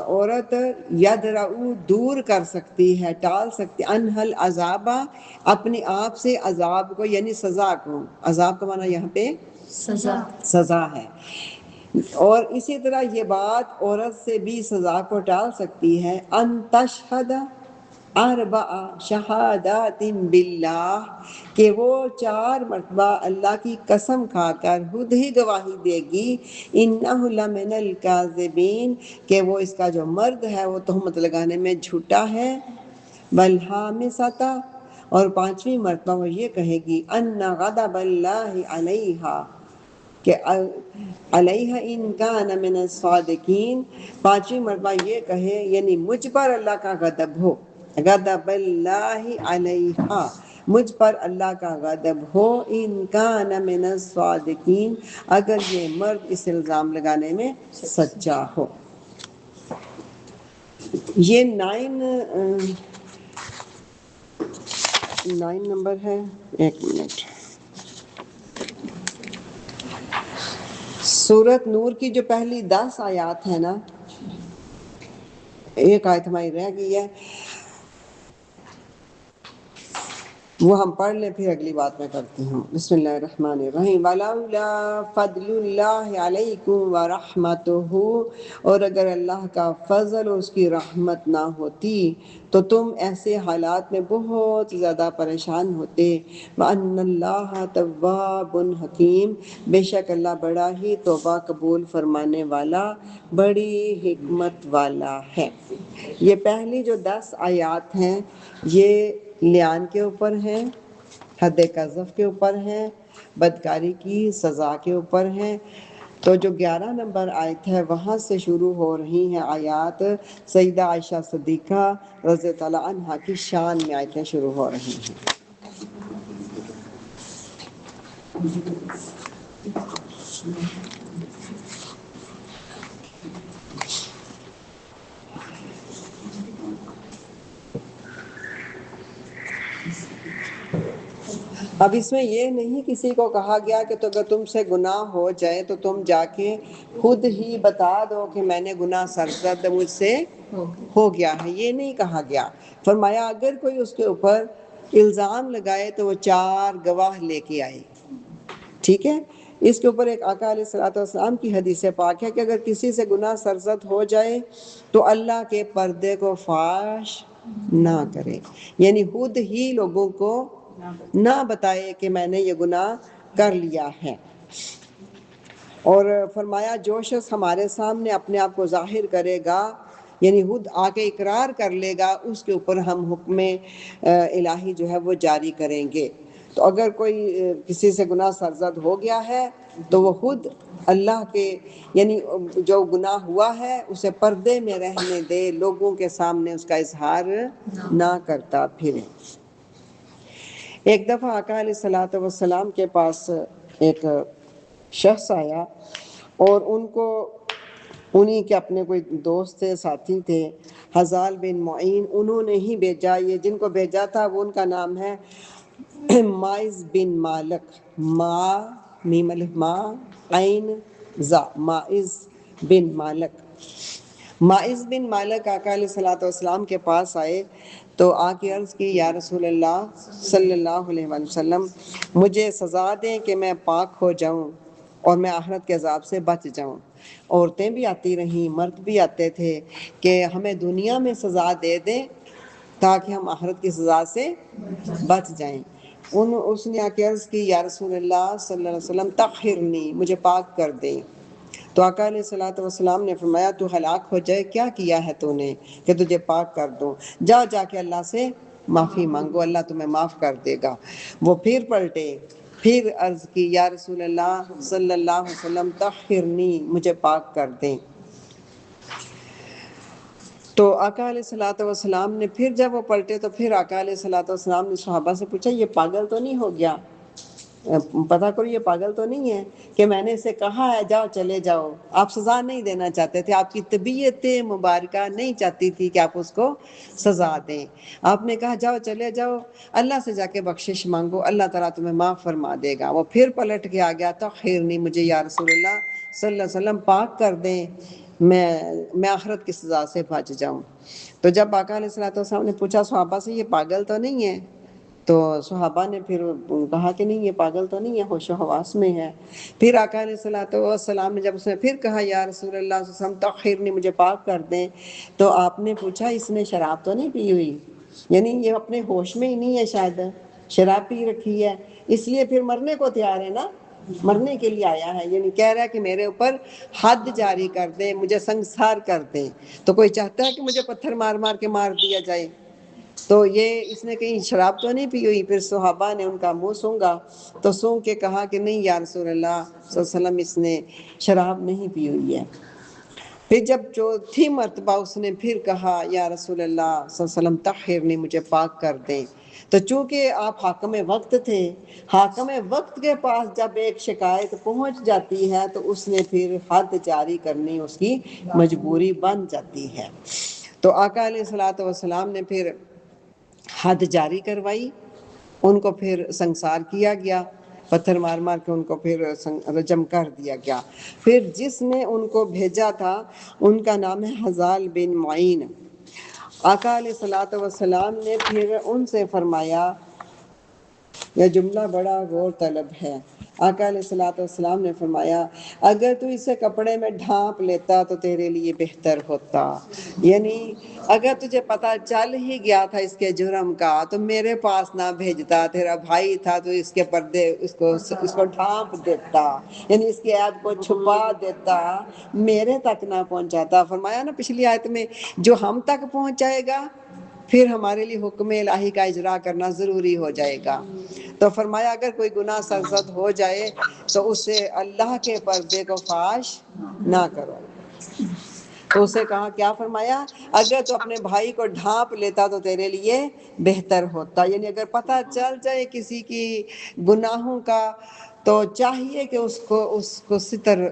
عورت یدرعو دور کر سکتی ہے، ٹال سکتی، انہا العذاب، اپنے آپ سے عذاب کو، یعنی سزا کو۔ عذاب کا معنی یہاں پہ سزا ہے۔ اور اسی طرح یہ بات عورت سے بھی سزا کو ٹال سکتی ہے، ان تشہد 4 شہادات باللہ، کہ وہ 4 مرتبہ اللہ کی قسم کھا کر خود ہی گواہی دے گی، انہ لمن الکاذبین، کہ وہ اس کا جو مرد ہے وہ تہمت لگانے میں جھوٹا ہے۔ والخامسۃ، اور 5ویں مرتبہ وہ یہ کہے گی، ان غضب اللہ علیہا، کہ علیہ ان کان من الصادقین، 5ویں مرتبہ یہ کہے یعنی مجھ پر اللہ کا غضب ہو، غضب اللہ علیہا، مجھ پر اللہ کا غضب ہو، ان کان من الصادقین، اگر یہ مرد اس الزام لگانے میں سچا ہو۔ یہ 9 نمبر ہے، 1 منٹ۔ سورۃ نور کی جو پہلی 10 آیات ہے نا، ایک آیت ہماری رہ گئی ہے، وہ ہم پڑھ لیں، پھر اگلی بات میں کرتی ہوں۔ بسم اللہ الرحمن الرحیم، وَلَوْلَا فَضْلُ اللَّهِ عَلَيْكُمْ وَرَحْمَتُهُ، اور اگر اللہ کا فضل اور اس کی رحمت نہ ہوتی تو تم ایسے حالات میں بہت زیادہ پریشان ہوتے۔ وَأَنَّ اللَّهَ تَوَّابٌ حَكِيمٌ، بے شک اللہ بڑا ہی توبہ قبول فرمانے والا، بڑی حکمت والا ہے۔ یہ پہلی جو 10 آیات ہیں یہ لعان کے اوپر ہیں، حد قذف کے اوپر ہیں، بدکاری کی سزا کے اوپر ہیں۔ تو جو 11 نمبر آیت ہے وہاں سے شروع ہو رہی ہیں آیات، سیدہ عائشہ صدیقہ رضی اللہ عنہا کی شان میں آیتیں شروع ہو رہی ہیں۔ اب اس میں یہ نہیں کسی کو کہا گیا کہ تو اگر تم سے گناہ ہو جائے تو تم جا کے خود ہی بتا دو کہ میں نے گناہ سرزد مجھ سے ہو گیا ہے، یہ نہیں کہا گیا۔ فرمایا اگر کوئی اس کے اوپر الزام لگائے تو وہ 4 گواہ لے کے آئے، ٹھیک ہے۔ اس کے اوپر ایک آقا علیہ الصلوۃ والسلام کی حدیث پاک ہے کہ اگر کسی سے گناہ سرزد ہو جائے تو اللہ کے پردے کو فاش نہ کرے، یعنی خود ہی لوگوں کو نہ بتائے کہ میں نے یہ گناہ کر لیا ہے۔ اور فرمایا جو شخص ہمارے سامنے اپنے آپ کو ظاہر کرے گا، یعنی خود آ کے اقرار کر لے گا، اس کے اوپر ہم حکم الہی جو ہے وہ جاری کریں گے۔ تو اگر کوئی کسی سے گناہ سرزد ہو گیا ہے تو وہ خود اللہ کے، یعنی جو گناہ ہوا ہے اسے پردے میں رہنے دے، لوگوں کے سامنے اس کا اظہار نہ کرتا پھرے۔ ایک دفعہ آقا علیہ الصلوۃ والسلام کے پاس ایک شخص آیا اور انہی کے اپنے کوئی دوست تھے، ساتھی تھے، حذال بن معین، انہوں نے ہی بھیجا، یہ جن کو بھیجا تھا وہ ان کا نام ہے ماعز بن مالک، میم الف ما عین زا، ماعز بن مالک۔ ماعز بن مالک آقا علیہ الصلوۃ والسلام کے پاس آئے تو آ کے عرض کی یا رسول اللہ صلی اللہ علیہ وآلہ وسلم، مجھے سزا دیں کہ میں پاک ہو جاؤں اور میں آخرت کے عذاب سے بچ جاؤں۔ عورتیں بھی آتی رہیں، مرد بھی آتے تھے کہ ہمیں دنیا میں سزا دے دیں تاکہ ہم آخرت کی سزا سے بچ جائیں۔ اس نے آ کے عرض کی یا رسول اللہ صلی اللہ علیہ وسلم طہرنی، مجھے پاک کر دیں۔ تو آقا علیہ الصلوۃ والسلام نے فرمایا تو ہلاک ہو جائے، کیا کیا ہے تو نے کہ تجھے پاک کر دوں؟ جا کے اللہ سے معافی مانگو، اللہ تمہیں معاف کر دے گا۔ وہ پھر پلٹے، پھر عرض کی یا رسول اللہ صلی اللہ علیہ وسلم طہرنی، مجھے پاک کر دیں۔ تو آقا علیہ الصلوۃ والسلام نے پھر جب وہ پلٹے تو پھر آقا علیہ الصلوۃ والسلام نے صحابہ سے پوچھا یہ پاگل تو نہیں ہو گیا؟ پتا کرو یہ پاگل تو نہیں ہے کہ میں نے اسے کہا ہے جاؤ چلے جاؤ۔ آپ سزا نہیں دینا چاہتے تھے، آپ کی طبیعت مبارکہ نہیں چاہتی تھی کہ آپ اس کو سزا دیں، آپ نے کہا جاؤ چلے جاؤ، اللہ سے جا کے بخشش مانگو، اللہ تعالیٰ تمہیں معاف فرما دے گا۔ وہ پھر پلٹ کے آ گیا طہرنی، مجھے یا رسول اللہ صلی اللہ علیہ وسلم پاک کر دیں، میں آخرت کی سزا سے بچ جاؤں۔ تو جب آقا علیہ الصلوۃ والسلام نے پوچھا صحابہ سے یہ پاگل تو نہیں ہے؟ تو صحابہ نے پھر کہا کہ نہیں یہ پاگل تو نہیں ہے، ہوش و حواس میں ہے۔ پھر آقا علیہ الصلوۃ والسلام نے جب اس نے پھر کہا یا رسول اللہ صلی اللہ علیہ وسلم طہرنی، مجھے پاک کر دیں، تو آپ نے پوچھا اس نے شراب تو نہیں پی ہوئی؟ یعنی یہ اپنے ہوش میں ہی نہیں ہے، شاید شراب پی رکھی ہے، اس لیے پھر مرنے کو تیار ہے نا، مرنے کے لیے آیا ہے، یعنی کہہ رہا ہے کہ میرے اوپر حد جاری کر دیں، مجھے سنگسار کر دیں۔ تو کوئی چاہتا ہے کہ مجھے پتھر مار مار کے مار دیا جائے؟ تو یہ اس نے کہیں شراب تو نہیں پی ہوئی؟ پھر صحابہ نے ان کا منہ سونگا تو سونگ کے کہا کہ نہیں یا رسول اللہ صلی اللہ علیہ وسلم اس نے شراب نہیں پی ہوئی ہے۔ پھر جب چوتھی مرتبہ اس نے پھر کہا یا رسول اللہ صلی اللہ علیہ وسلم طہرنی، مجھے پاک کر دیں، تو چونکہ آپ حاکم وقت تھے، حاکم وقت کے پاس جب ایک شکایت پہنچ جاتی ہے تو اس نے پھر حد جاری کرنی اس کی مجبوری بن جاتی ہے۔ تو آقا علیہ الصلوۃ والسلام نے پھر حد جاری کروائی، ان کو پھر سنسار کیا گیا، پتھر مار مار کے ان کو پھر رجم کر دیا گیا۔ پھر جس نے ان کو بھیجا تھا ان کا نام ہے حذال بن معین۔ آقا علیہ الصلوۃ والسلام نے پھر ان سے فرمایا، یہ جملہ بڑا غور طلب ہے، آقا علیہ الصلوۃ والسلام نے فرمایا اگر تو اسے کپڑے میں ڈھانپ لیتا تو تیرے لیے بہتر ہوتا، یعنی اگر تجھے پتہ چل ہی گیا تھا اس کے جرم کا تو میرے پاس نہ بھیجتا، تیرا بھائی تھا تو اس کے پردے اس کو ڈھانپ دیتا، یعنی اس کی عیب کو چھپا دیتا، میرے تک نہ پہنچاتا۔ فرمایا نا پچھلی آیت میں جو ہم تک پہنچائے گا پھر ہمارے لیے حکم الہی کا اجرا کرنا ضروری ہو جائے گا۔ تو فرمایا اگر کوئی گناہ سرزد ہو جائے تو اسے اللہ کے پردے کو فاش نہ کرو۔ تو اسے کہا کیا فرمایا، اگر تو اپنے بھائی کو ڈھانپ لیتا تو تیرے لیے بہتر ہوتا، یعنی اگر پتہ چل جائے کسی کی گناہوں کا تو چاہیے کہ اس کو ستر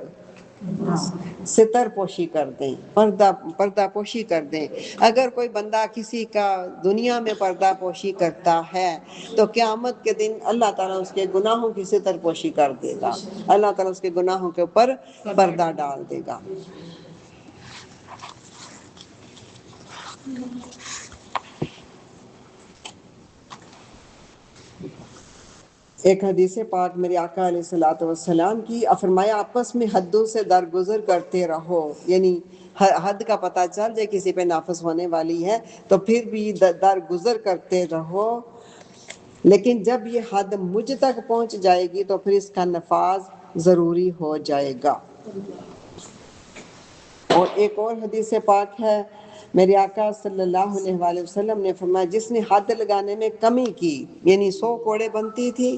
ستر پوشی کر دیں، پردہ پوشی کر دیں۔ اگر کوئی بندہ کسی کا دنیا میں پردہ پوشی کرتا ہے تو قیامت کے دن اللہ تعالیٰ اس کے گناہوں کی ستر پوشی کر دے گا، اللہ تعالیٰ اس کے گناہوں کے اوپر پردہ ڈال دے گا۔ ایک حدیث پاک میرے آقا علیہ الصلوۃ والسلام کی، فرمایا آپس میں حدوں سے درگزر کرتے رہو، یعنی حد کا پتہ چل جائے کسی پہ نافذ ہونے والی ہے تو پھر بھی درگزر کرتے رہو، لیکن جب یہ حد مجھ تک پہنچ جائے گی تو پھر اس کا نفاذ ضروری ہو جائے گا۔ اور ایک اور حدیث پاک ہے، میرے آقا صلی اللہ علیہ وآلہ وسلم نے فرمایا جس نے حد لگانے میں کمی کی، یعنی 100 کوڑے بنتی تھی،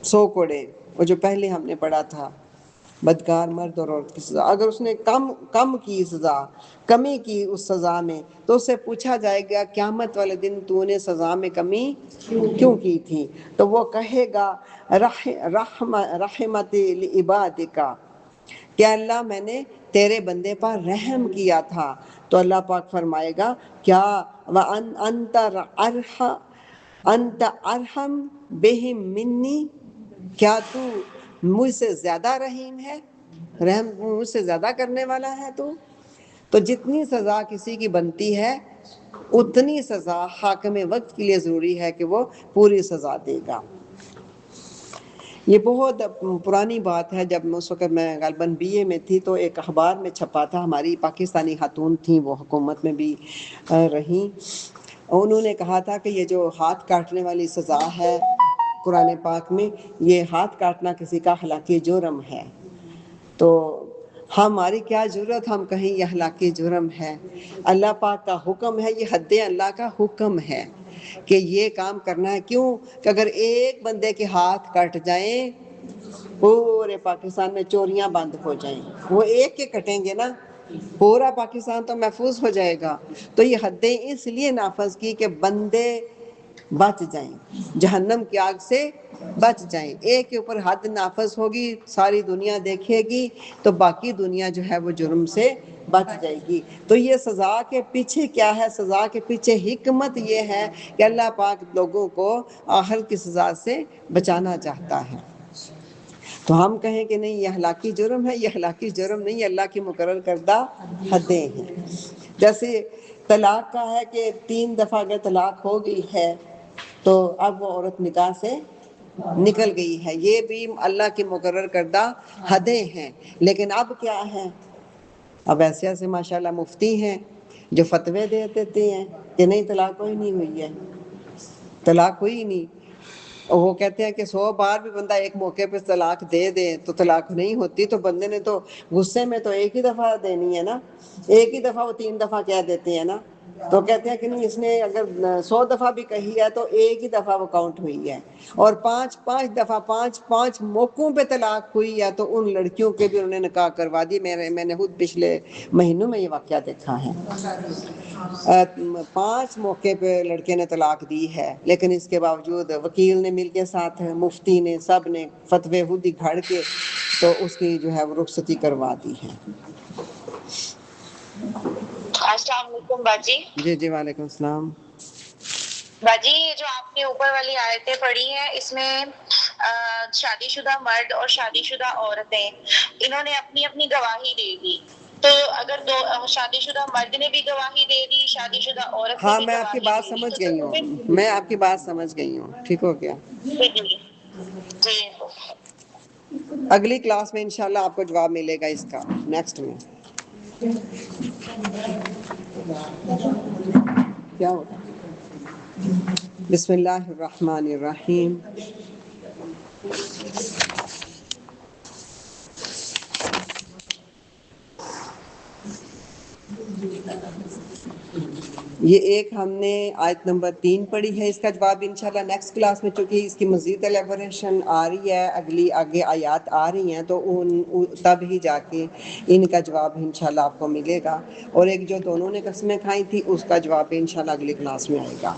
100 کوڑے، وہ جو پہلے ہم نے پڑھا تھا بدکار مرد اور عورت کی سزا، اگر اس نے کم کی سزا، کمی کی اس سزا میں، تو اس سے پوچھا جائے گا قیامت والے دن تو نے سزا میں کمی کیوں کی تھی؟ تو وہ کہے گا رحمت لعبادک، کہ اللہ میں نے تیرے بندے پر رحم کیا تھا۔ تو اللہ پاک فرمائے گا کیا انت ارحم بہم منی، کیا تو مجھ سے زیادہ رحیم ہے، رحم مجھ سے زیادہ کرنے والا ہے تو جتنی سزا کسی کی بنتی ہے اتنی سزا حاکم وقت کے لیے ضروری ہے کہ وہ پوری سزا دے گا۔ یہ بہت پرانی بات ہے، جب اس وقت میں غالباً بی اے میں تھی تو ایک اخبار میں چھپا تھا، ہماری پاکستانی خاتون تھیں، وہ حکومت میں بھی رہیں، انہوں نے کہا تھا کہ یہ جو ہاتھ کاٹنے والی سزا ہے قرآن پاک میں، یہ ہاتھ کاٹنا کسی کا ہلاکی جرم ہے، تو ہماری کیا ضرورت ہم کہیں یہ ہلاکی جرم ہے، اللہ پاک کا حکم ہے، یہ حد اللہ کا حکم ہے کہ یہ کام کرنا ہے۔ کیوں کہ اگر ایک بندے کے ہاتھ کٹ جائیں پورے پاکستان میں چوریاں بند ہو جائیں، وہ ایک کے کٹیں گے نا، پورا پاکستان تو محفوظ ہو جائے گا۔ تو یہ حدیں اس لیے نافذ کی کہ بندے بچ جائیں، جہنم کی آگ سے بچ جائیں۔ ایک کے اوپر حد نافذ ہوگی، ساری دنیا دیکھے گی تو باقی دنیا جو ہے وہ جرم سے بچ جائے گی۔ تو یہ سزا کے پیچھے کیا ہے؟ سزا کے پیچھے حکمت یہ ہے کہ اللہ پاک لوگوں کو آخر کی سزا سے بچانا چاہتا ہے۔ تو ہم کہیں کہ نہیں یہ ہلاکی جرم ہے، یہ ہلاکی جرم نہیں، اللہ کی مقرر کردہ حدیں ہیں۔ جیسے طلاق کا ہے کہ 3 دفعہ اگر طلاق ہو گئی ہے تو اب وہ عورت نکاح سے نکل گئی ہے، یہ بھی اللہ کی مقرر کردہ حدیں ہیں۔ لیکن اب کیا ہے؟ اب ایسے ایسے ماشاءاللہ مفتی ہیں جو فتوے دے دیتے ہیں کہ نہیں طلاق کوئی نہیں ہوئی ہے، طلاق ہوئی نہیں، اور وہ کہتے ہیں کہ 100 بار بھی بندہ ایک موقع پہ طلاق دے دے تو طلاق نہیں ہوتی، تو بندے نے تو غصے میں تو ایک ہی دفعہ دینی ہے نا، ایک ہی دفعہ وہ 3 دفعہ کہہ دیتے ہیں نا، تو کہتے ہیں کہ نہیں اس نے اگر 100 دفعہ بھی کہی ہے تو ایک ہی دفعہ وہ کاؤنٹ ہوئی ہے، اور 5 دفعہ 5 موقعوں پہ طلاق ہوئی ہے تو ان لڑکیوں کے بھی انہوں نے نکاح کروا دی۔ میں نے خود پچھلے مہینوں میں یہ واقعہ دیکھا ہے، 5 موقع پہ لڑکے نے طلاق دی ہے، لیکن اس کے باوجود وکیل نے مل کے ساتھ، مفتی نے، سب نے فتوے خود ہی گھڑ کے تو اس کی جو ہے وہ رخصتی کروا دی ہے۔ السلام علیکم باجی۔ جی وعلیکم السلام۔ باجی یہ جو آپ نے اوپر والی آیتیں پڑھی ہیں اس میں شادی شدہ مرد اور شادی شدہ عورتیں انہوں نے اپنی اپنی گواہی دے دی، تو اگر شادی شدہ مرد نے بھی گواہی دے دی، شادی شدہ عورت نے ہاں بھی میں آپ کی گواہی بات دے دی، سمجھ تو گئی ہوں، میں آپ کی بات سمجھ گئی ہوں، ٹھیک ہو گیا۔ جی اگلی کلاس میں انشاءاللہ آپ کو جواب ملے گا اس کا، نیکسٹ میں کیا ہوگا۔ بسم اللہ الرحمن الرحیم۔ یہ ایک ہم نے آیت نمبر 3 پڑھی ہے، اس کا جواب انشاءاللہ نیکسٹ کلاس میں، چونکہ اس کی مزید ایلیبوریشن آ رہی ہے، اگلی آگے آیات آ رہی ہیں تو تب ہی جا کے ان کا جواب انشاءاللہ آپ کو ملے گا، اور ایک جو دونوں نے قسمیں کھائی تھی اس کا جواب انشاءاللہ اگلی کلاس میں آئے گا۔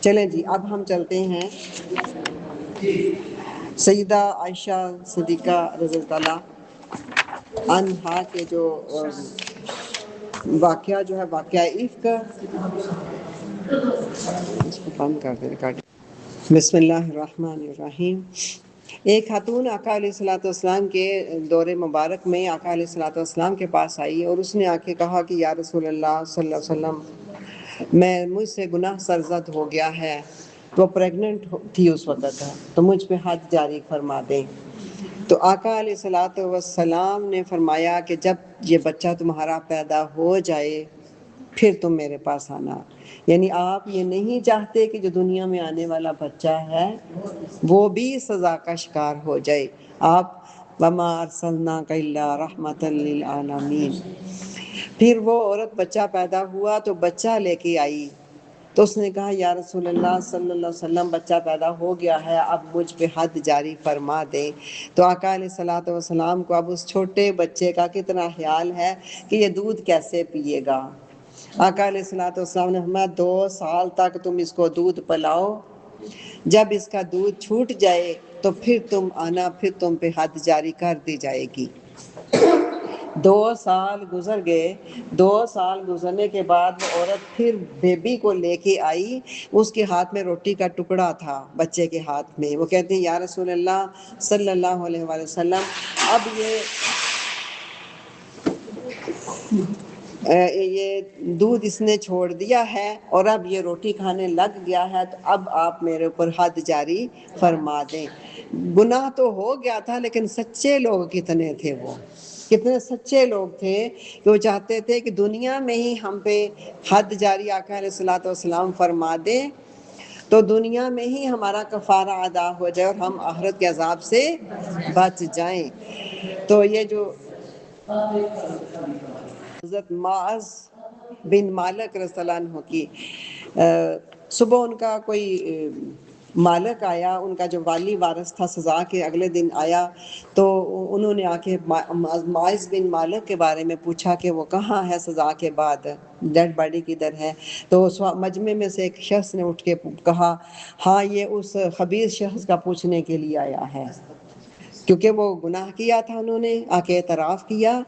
چلیں جی اب ہم چلتے ہیں سیدہ عائشہ صدیقہ رضی اللہ عنہا عنہا کے جو واقعہ جو ہے واقعہ عفق، اس کو بند کر دیں ریکارڈ۔ بسم اللہ الرحمن الرحیم۔ ایک خاتون آقا علیہ الصلوۃ والسلام کے دور مبارک میں آقا علیہ الصلوۃ والسلام کے پاس آئی اور اس نے آ کے کہا کہ یا رسول اللہ صلی اللہ علیہ وسلم، مجھ سے گناہ سرزد ہو گیا ہے۔ وہ پریگننٹ تھی اس وقت، تو مجھ پہ حد جاری فرما دیں۔ تو آقا علیہ الصلوۃ والسلام نے فرمایا کہ جب یہ بچہ تمہارا پیدا ہو جائے پھر تم میرے پاس آنا۔ یعنی آپ یہ نہیں چاہتے کہ جو دنیا میں آنے والا بچہ ہے وہ بھی سزا کا شکار ہو جائے۔ آپ وَمَا أَرْسَلْنَاكَ إِلَّا رَحْمَةً لِّلْعَالَمِينَ۔ پھر وہ عورت بچہ پیدا ہوا تو بچہ لے کے آئی، تو اس نے کہا یا رسول اللہ صلی اللہ علیہ وسلم، بچہ پیدا ہو گیا ہے، اب مجھ پہ حد جاری فرما دیں۔ تو آقا علیہ الصلوۃ والسلام کو اب اس چھوٹے بچے کا کتنا خیال ہے کہ یہ دودھ کیسے پیے گا۔ آقا علیہ الصلوۃ والسلام نے فرمایا 2 سال تک تم اس کو دودھ پلاؤ، جب اس کا دودھ چھوٹ جائے تو پھر تم آنا، پھر تم پہ حد جاری کر دی جائے گی۔ 2 سال گزر گئے۔ 2 سال گزرنے کے بعد وہ عورت پھر بیبی کو لے کے آئی، اس کے ہاتھ میں روٹی کا ٹکڑا تھا بچے کے ہاتھ میں۔ وہ کہتے ہیں یا رسول اللہ صلی اللہ علیہ وآلہ وسلم، اب یہ دودھ اس نے چھوڑ دیا ہے اور اب یہ روٹی کھانے لگ گیا ہے، تو اب آپ میرے اوپر حد جاری فرما دیں۔ گناہ تو ہو گیا تھا لیکن سچے لوگ کتنے تھے، وہ کتنے سچے لوگ تھے کہ وہ چاہتے تھے کہ دنیا میں ہی ہم پہ حد جاری آقا علیہ الصلوۃ والسلام فرما دیں تو دنیا میں ہی ہمارا کفارہ ادا ہو جائے اور ہم آخرت کے عذاب سے بچ جائیں۔ تو یہ جو حضرت معاذ بن مالک رضی اللہ عنہ کی صبح ان کا کوئی مالک آیا، ان کا جو والی وارث تھا سزا کے، اگلے دن آیا تو انہوں نے آ کے معاذ بن مالک کے بارے میں پوچھا کہ وہ کہاں ہے سزا کے بعد، ڈیڈ باڈی کدھر ہے؟ تو مجمع میں سے ایک شخص نے اٹھ کے کہا ہاں یہ اس خبیث شخص کا پوچھنے کے لیے آیا ہے، کیونکہ وہ گناہ کیا تھا، انہوں نے آ کے اعتراف کیا۔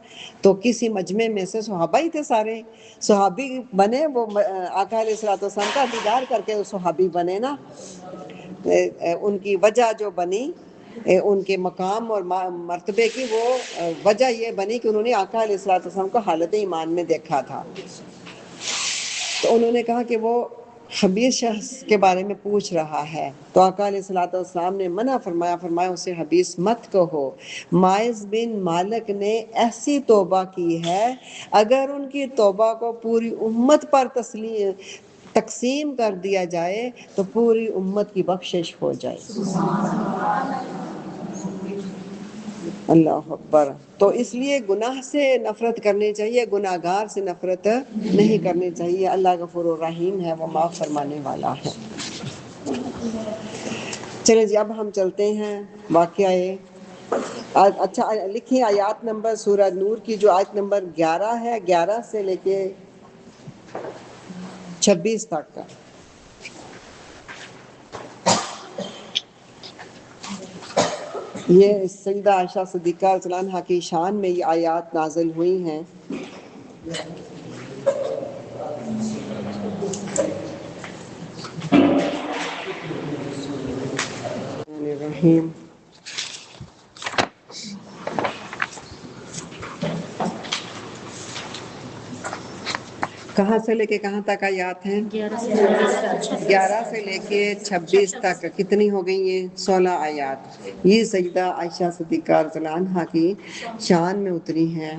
تو کسی مجمع میں سے صحابہ ہی تھے، سارے صحابی بنے، وہ آقا علیہ الصلوۃ والسلام کا دیدار کر کے وہ صحابی بنے نا۔ ان کی وجہ جو بنی، ان کے مقام اور مرتبے کی وہ وجہ یہ بنی کہ انہوں نے آقا علیہ الصلوۃ والسلام کو حالت ایمان میں دیکھا تھا۔ تو انہوں نے کہا کہ وہ خبیث شخص کے بارے میں پوچھ رہا ہے، تو آقا علیہ الصلوۃ والسلام نے منع فرمایا اسے حبیث مت کہو۔ معاذ بن مالک نے ایسی توبہ کی ہے، اگر ان کی توبہ کو پوری امت پر تقسیم کر دیا جائے تو پوری امت کی بخشش ہو جائے۔ اللہ اکبر۔ تو اس لیے گناہ سے نفرت کرنی چاہیے، گناہ گار سے نفرت نہیں کرنی چاہیے۔ اللہ غفور الرحیم ہے، وہ معاف فرمانے والا ہے۔ چلیں جی، اب ہم چلتے ہیں واقعہ اچھا لکھیں آیات نمبر سورہ نور کی جو آیت نمبر 11 ہے، 11 سے لے کے 26 تک کا۔ یہ سیدہ عائشہ صدیقہ رضی اللہ عنہا کی شان میں یہ آیات نازل ہوئی ہیں۔ الرحیم کہاں سے لے کے کہاں تک آیات ہیں؟ 11 سے لے کے 26 تک۔ کتنی ہو گئی یہ؟ 16 آیات۔ یہ سیدہ عائشہ صدیقہ رضی اللہ عنہا کی شان میں اتری ہیں۔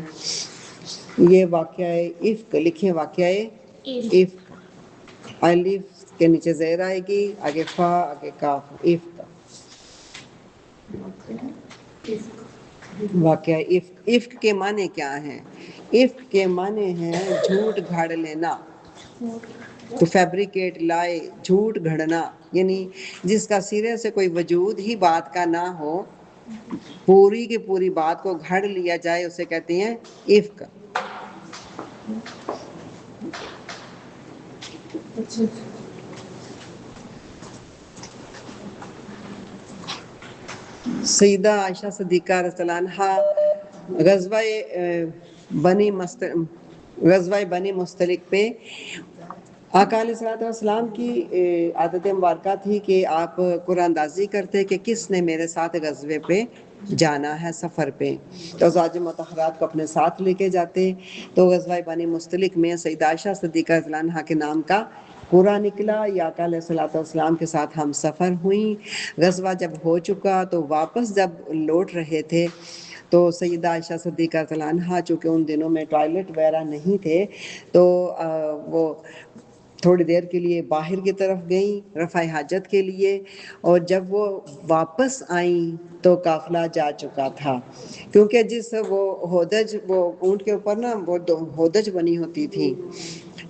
یہ واقعہ افک لکھیں، واقعہ افک، الف کے نیچے زیر آئے گی، آگے فا، آگے کاف، افک، واقعہ افک۔ افک کے معنی کیا ہیں؟ افک کے معنی ہیں جھوٹ گھڑ لینا، تو فیبریکیٹ، لائے، جھوٹ گھڑنا، یعنی جس کا سرے سے کوئی وجود ہی بات کا نہ ہو، پوری کی پوری بات کو گھڑ لیا جائے، اسے کہتے ہیں افک۔ سیدہ عائشہ صدیقہ رضی اللہ عنہا غزوہ بنی مستلق پہ آقا علیہ الصلوۃ والسلام کی عادت مبارکہ تھی کہ آپ قرآن اندازی کرتے کہ کس نے میرے ساتھ غزوے پہ جانا ہے، سفر پہ، تو ازواج مطہرات کو اپنے ساتھ لے کے جاتے۔ تو غزوہ بنی مستلق میں سیدہ عائشہ صدیقہ رضی اللہ عنہا کے نام کا قرآن نکلا، یا آقا علیہ الصلوۃ والسلام کے ساتھ ہم سفر ہوئیں۔ غزوہ جب ہو چکا تو واپس جب لوٹ رہے تھے تو سیدہ عائشہ صدیقہ رضی اللہ عنہا، چونکہ ان دنوں میں ٹوائلٹ وغیرہ نہیں تھے، تو وہ تھوڑی دیر کے لیے باہر کی طرف گئیں رفع حاجت کے لیے، اور جب وہ واپس آئیں تو قافلہ جا چکا تھا، کیونکہ جس وہ ہودج، وہ اونٹ کے اوپر نا وہ ہودج بنی ہوتی تھی،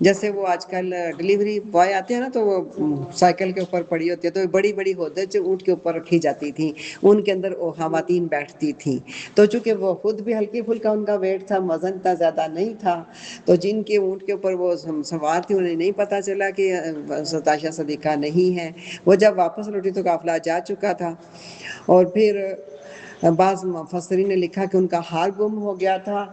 جیسے وہ آج کل ڈلیوری بوائے آتے ہیں نا تو وہ سائیکل کے اوپر پڑی ہوتی ہے، تو بڑی بڑی ہودج اونٹ کے اوپر رکھی جاتی تھیں، ان کے اندر وہ خواتین بیٹھتی تھیں۔ تو چونکہ وہ خود بھی ہلکی پھلکا ان کا ویٹ تھا، وزن اتنا زیادہ نہیں تھا، تو جن کے اونٹ کے اوپر وہ سوار تھی انہیں نہیں پتا چلا کہ عائشہ صدیقہ نہیں ہے۔ وہ جب واپس لوٹی تو قافلہ جا چکا تھا، اور پھر بعض مفسرین نے لکھا کہ ان کا ہار گم ہو گیا تھا،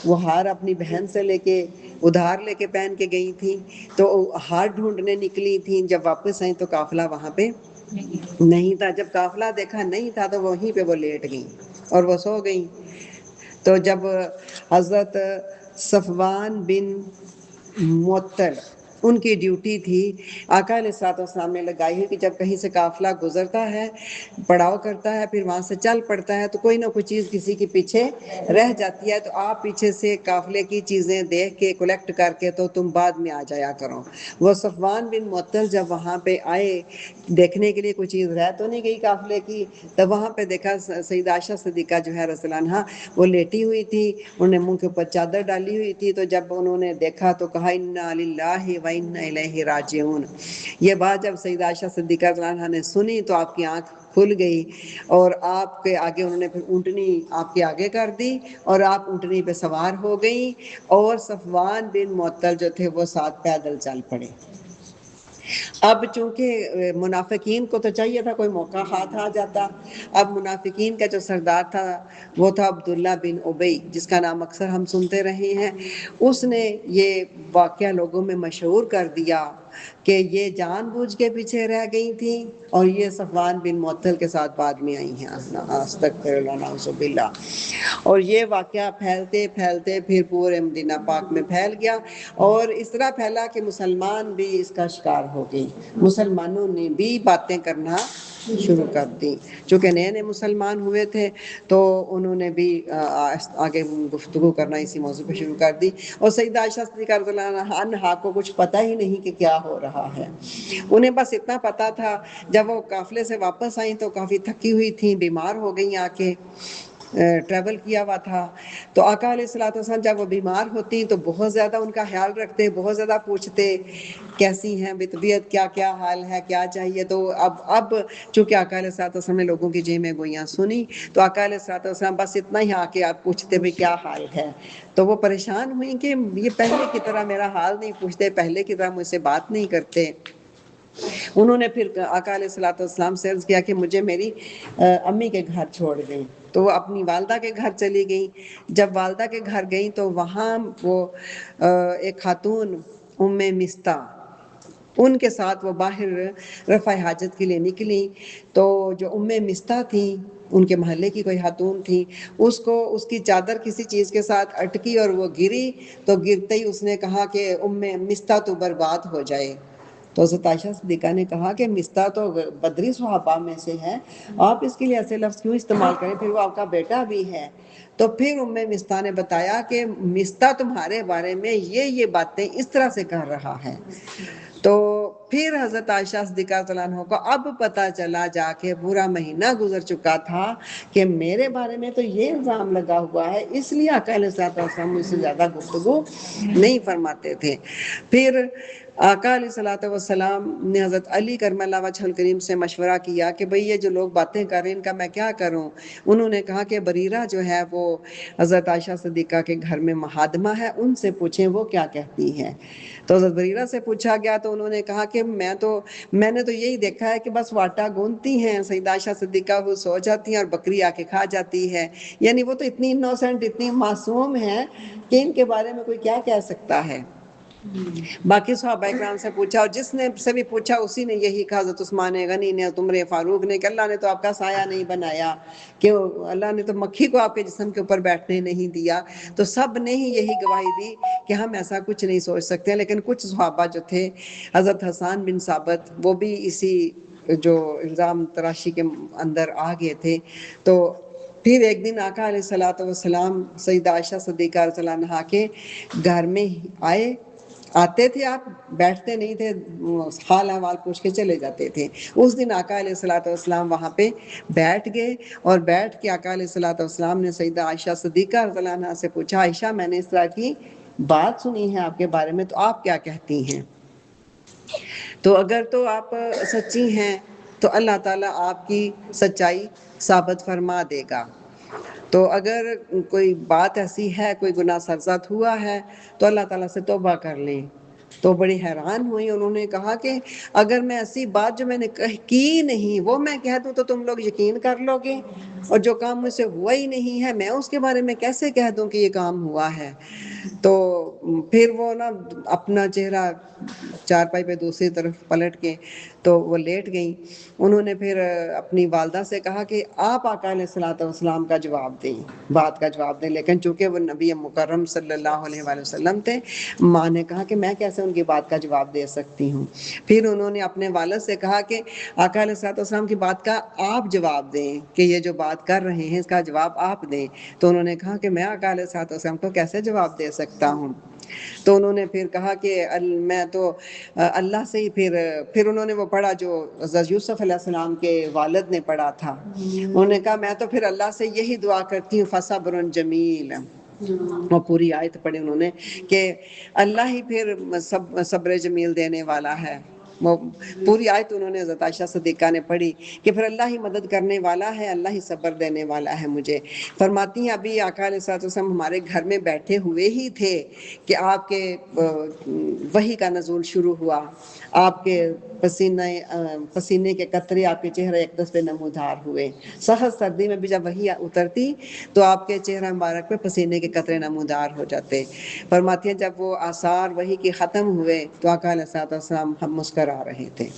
وہ ہار اپنی بہن سے لے کے ادھار لے کے پہن کے گئی تھی، تو ہار ڈھونڈنے نکلی تھیں، جب واپس آئیں تو قافلہ وہاں پہ نہیں تھا۔ جب قافلہ دیکھا نہیں تھا تو وہیں پہ وہ لیٹ گئیں اور وہ سو گئیں۔ تو جب حضرت صفوان بن معطل ان کی ڈیوٹی تھی، آقا علیہ الصلوۃ والسلام نے لگائی ہے کہ جب کہیں سے قافلہ گزرتا ہے، پڑاؤ کرتا ہے، پھر وہاں سے چل پڑتا ہے، تو کوئی نہ کوئی چیز کسی کے پیچھے رہ جاتی ہے، تو آپ پیچھے سے قافلے کی چیزیں دیکھ کے کلیکٹ کر کے تو تم بعد میں آ جایا کرو۔ وہ صفوان بن معطل جب وہاں پہ آئے دیکھنے کے لیے کوئی چیز رہ تو نہیں گئی قافلے کی، تب وہاں پہ دیکھا سیدہ عائشہ صدیقہ جو ہے رضی اللہ عنہا وہ لیٹی ہوئی تھی، انہوں نے منہ کے اوپر چادر ڈالی ہوئی تھی، تو جب انہوں نے دیکھا تو کہا انا للہ و انا الیہ راجعون۔ یہ بات جب سیدہ عائشہ صدیقہ رضی اللہ عنہا نے سنی تو آپ کی آنکھ کھل گئی، اور آپ کے آگے انہوں نے پھر اونٹنی آپ کے آگے کر دی اور آپ اونٹنی پہ سوار ہو گئیں، اور صفوان بن معطل جو تھے وہ ساتھ پیدل چل پڑے۔ اب چونکہ منافقین کو تو چاہیے تھا کوئی موقع ہاتھ آ جاتا، اب منافقین کا جو سردار تھا وہ تھا عبداللہ بن ابی، جس کا نام اکثر ہم سنتے رہے ہیں۔ اس نے یہ واقعہ لوگوں میں مشہور کر دیا کہ یہ جان بوجھ کے پیچھے رہ گئی تھیں، اور یہ صفوان بن معطل کے ساتھ بعد میں آئی ہیں، استغفر اللہ نعوذ باللہ۔ اور یہ واقعہ پھیلتے پھیلتے پھر پورے مدینہ پاک میں پھیل گیا، اور اس طرح پھیلا کہ مسلمان بھی اس کا شکار ہو گئے، مسلمانوں نے بھی باتیں کرنا شروع کر دی، چونکہ نئے نئے مسلمان ہوئے تھے تو انہوں نے بھی آگے گفتگو کرنا اسی موضوع پہ شروع کر دی، اور سیدہ عائشہ صدیقہ رضی اللہ عنہا کو کچھ پتہ ہی نہیں کہ کیا ہو رہا ہے، انہیں بس اتنا پتا تھا جب وہ قافلے سے واپس آئیں تو کافی تھکی ہوئی تھیں، بیمار ہو گئیں، آ کے ٹریول کیا ہوا تھا، تو آقا علیہ الصلوۃ والسلام جب وہ بیمار ہوتی تو بہت زیادہ ان کا خیال رکھتے، بہت زیادہ پوچھتے کیسی ہیں طبیعت، کیا کیا حال ہے، کیا چاہیے۔ تو اب چونکہ آقا علیہ الصلوۃ والسلام نے لوگوں کی جے میں گوئیاں سنی، تو آقا علیہ الصلوۃ والسلام بس اتنا ہی آ کے آپ پوچھتے بھی کیا حال ہے، تو وہ پریشان ہوئیں کہ یہ پہلے کی طرح میرا حال نہیں پوچھتے، پہلے کی طرح مجھ سے بات نہیں کرتے۔ انہوں نے پھر آقا علیہ الصلوۃ والسلام سے عرض کیا کہ مجھے میری امی کے گھر چھوڑ دیں، تو وہ اپنی والدہ کے گھر چلی گئیں۔ جب والدہ کے گھر گئیں تو وہاں وہ ایک خاتون ام مستہ، ان کے ساتھ وہ باہر رفع حاجت کے لیے نکلی، تو جو ام مستہ تھیں ان کے محلے کی کوئی خاتون تھی، اس کی چادر کسی چیز کے ساتھ اٹکی اور وہ گری، تو گرتے ہی اس نے کہا کہ ام مستہ تو برباد ہو جائے۔ تو حضرت عائشہ صدیقہ نے کہا کہ مستہ تو بدری صحابہ میں سے ہے، آپ اس کے لیے ایسے لفظ کیوں استعمال کریں، پھر وہ آپ کا بیٹا بھی ہے۔ تو پھر ام مستہ نے بتایا کہ مستہ تمہارے بارے میں یہ باتیں اس طرح سے کر رہا ہے۔ تو پھر حضرت عائشہ صدیقہ رضی اللہ عنہ کو اب پتہ چلا، جا کے پورا مہینہ گزر چکا تھا کہ میرے بارے میں تو یہ الزام لگا ہوا ہے، اس لیے آقا علیہ الصلوۃ والسلام مجھ سے زیادہ گفتگو نہیں فرماتے تھے۔ پھر آقا علیہ الصلوۃ والسلام نے حضرت علی کرم اللہ وجہ الکریم سے مشورہ کیا کہ بھئی یہ جو لوگ باتیں کر رہے ہیں ان کا میں کیا کروں. انہوں نے کہا کہ بریرہ جو ہے وہ حضرت عائشہ صدیقہ کے گھر میں مہادمہ ہے، ان سے پوچھیں وہ کیا کہتی ہے. تو حضرت بریرہ سے پوچھا گیا تو انہوں نے کہا کہ میں نے تو یہی دیکھا ہے کہ بس واٹا گونتی ہیں، سیدہ عائشہ صدیقہ وہ سو جاتی ہیں اور بکری آ کے کھا جاتی ہے. یعنی وہ تو اتنی انوسینٹ، اتنی معصوم ہے کہ ان کے بارے میں کوئی کیا کہہ سکتا ہے. باقی صحابہ اکرام سے پوچھا، اور جس نے سے بھی پوچھا اسی نے یہی کہا. حضرت عثمان غنی نے، عمر فاروق نے، کہ اللہ نے تو آپ کا سایہ نہیں بنایا، کہ اللہ نے تو مکھی کو آپ کے جسم کے اوپر بیٹھنے نہیں دیا. تو سب نے ہی یہی گواہی دی کہ ہم ایسا کچھ نہیں سوچ سکتے. لیکن کچھ صحابہ جو تھے، حضرت حسان بن ثابت، وہ بھی اسی جو الزام تراشی کے اندر آ گئے تھے. تو پھر ایک دن آقا علیہ الصلوۃ والسلام سیدہ عائشہ صدیقہ رضی اللہ عنہا کے گھر میں آتے تھے. آپ بیٹھتے نہیں تھے، حال احوال پوچھ کے چلے جاتے تھے. اس دن آقا علیہ الصلوۃ والسلام وہاں پہ بیٹھ گئے، اور بیٹھ کے آقا علیہ الصلوۃ والسلام نے سیدہ عائشہ صدیقہ رضی اللہ عنہا سے پوچھا، عائشہ میں نے اس طرح کی بات سنی ہے آپ کے بارے میں، تو آپ کیا کہتی ہیں؟ تو اگر تو آپ سچی ہیں تو اللہ تعالیٰ آپ کی سچائی ثابت فرما دے گا. تو اگر کوئی بات ایسی ہے، کوئی گناہ سرزد ہوا ہے، تو اللہ تعالیٰ سے توبہ کر لیں. تو بڑی حیران ہوئی. انہوں نے کہا کہ اگر میں ایسی بات جو میں نے کی نہیں وہ میں کہہ دوں تو تم لوگ یقین کر لو گے، اور جو کام مجھ سے ہوا ہی نہیں ہے میں اس کے بارے میں کیسے کہہ دوں کہ یہ کام ہوا ہے. تو پھر وہ نا اپنا چہرہ چارپائی پہ دوسری طرف پلٹ کے تو وہ لیٹ گئیں. انہوں نے پھر اپنی والدہ سے کہا کہ آپ آقا علیہ الصلوۃ والسلام کا جواب دیں، بات کا جواب دیں. لیکن چونکہ وہ نبی مکرم صلی اللہ علیہ وآلہ وسلم تھے، ماں نے کہا کہ میں کیسے ان کی بات کا جواب دے سکتی ہوں. پھر انہوں نے اپنے والد سے کہا کہ آقا علیہ الصلوۃ والسلام کی بات کا آپ جواب دیں، کہ یہ جو بات کر رہے ہیں اس کا جواب آپ دیں. تو انہوں نے کہا کہ میں آقا علیہ الصلوۃ والسلام کو کیسے جواب دے سکتا ہوں. تو انہوں نے پھر کہا کہ میں تو اللہ سے ہی پھر انہوں نے وہ پڑھا جو حضرت یوسف علیہ السلام کے والد نے پڑھا تھا. انہوں نے کہا میں تو پھر اللہ سے یہی دعا کرتی ہوں، فصبر جمیل. وہ پوری آیت پڑھی انہوں نے کہ اللہ ہی پھر صبر جمیل دینے والا ہے. وہ پوری آیت انہوں نے حضرت عائشہ صدیقہ نے پڑھی کہ پھر اللہ ہی مدد کرنے والا ہے، اللہ ہی صبر دینے والا ہے مجھے. فرماتی ہیں ابھی آقا علیہ الصلوۃ والسلام ہمارے گھر میں بیٹھے ہوئے ہی تھے کہ آپ کے وحی کا نزول شروع ہوا. آپ کے پسینے کے قطرے آپ کے چہرے اقدس پہ نمودار ہوئے. سخت سردی میں بھی جب وحی اترتی تو آپ کے چہرہ مبارک پہ پسینے کے قطرے نمودار ہو جاتے. فرماتی ہیں جب وہ آثار وحی کے ختم ہوئے تو آقا علیہ الصلوۃ والسلام ہم مسکرا رہے تھے.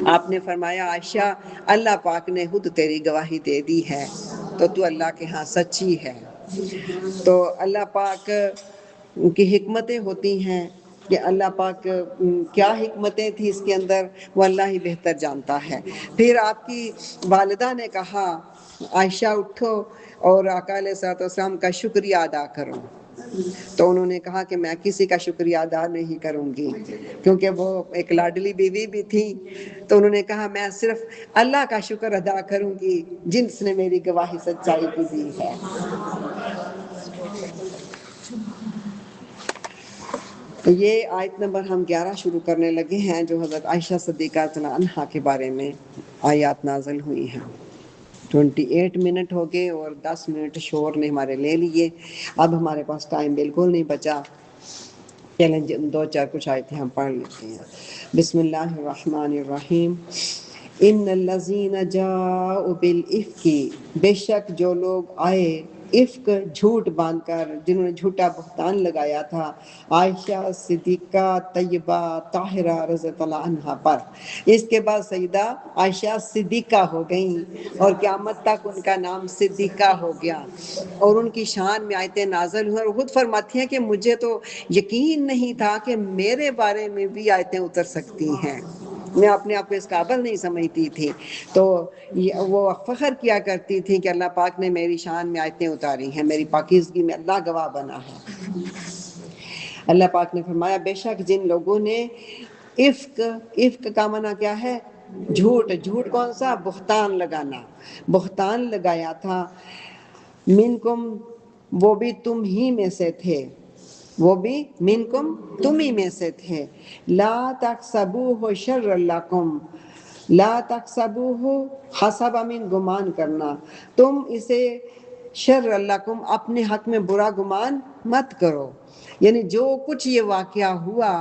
آپ نے فرمایا عائشہ اللہ پاک نے خود تیری گواہی دے دی ہے، تو اللہ کے ہاں سچی ہے. تو اللہ پاک کی حکمتیں ہوتی ہیں کہ اللہ پاک کیا حکمتیں تھی اس کے اندر وہ اللہ ہی بہتر جانتا ہے. پھر آپ کی والدہ نے کہا عائشہ اٹھو اور آقا علیہ الصلوۃ والسلام کا شکریہ ادا کرو. تو انہوں نے کہا کہ میں کسی کا شکریہ ادا نہیں کروں گی، کیونکہ وہ ایک لاڈلی بیوی بھی تھی. تو انہوں نے کہا میں صرف اللہ کا شکر ادا کروں گی جس نے میری گواہی سچائی کی دی ہے. تو یہ آیت نمبر ہم 11 شروع کرنے لگے ہیں جو حضرت عائشہ صدیقہ رضی اللہ عنہا کے بارے میں آیات نازل ہوئی ہیں. 28 منٹ ہو گئے اور 10 منٹ شور نے ہمارے لے لیے. اب ہمارے پاس ٹائم بالکل نہیں بچا. چلیں 2-4 کچھ آیتیں ہم پڑھ لیتے ہیں. بسم اللہ الرحمن الرحیم. ان الذین جاءوا بالافک، بے شک جو لوگ آئے افک جھوٹ باندھ کر، جنہوں نے جھوٹا بہتان لگایا تھا عائشہ صدیقہ طیبہ طاہرہ رضی اللہ عنہا پر. اس کے بعد سیدہ عائشہ صدیقہ ہو گئیں اور قیامت تک ان کا نام صدیقہ ہو گیا، اور ان کی شان میں آیتیں نازل ہوئیں. اور خود فرماتی ہیں کہ مجھے تو یقین نہیں تھا کہ میرے بارے میں بھی آیتیں اتر سکتی ہیں، میں اپنے آپ کو اس قابل نہیں سمجھتی تھی. تو وہ فخر کیا کرتی تھی کہ اللہ پاک نے میری شان میں آیتیں اتاری ہیں، میری پاکیزگی میں اللہ گواہ بنا ہے. اللہ پاک نے فرمایا بے شک جن لوگوں نے افک کا معنی کیا ہے؟ جھوٹ. جھوٹ کون سا؟ بہتان لگانا. بہتان لگایا تھا. منکم، وہ بھی تم ہی میں سے تھے. وہ بھی منکم تم ہی میں سے تھے. لا تحسبوہ شر لکم، لا تحسبوہ حسب من گمان کرنا، تم اسے شر لکم اپنے حق میں برا گمان مت کرو. یعنی جو کچھ یہ واقعہ ہوا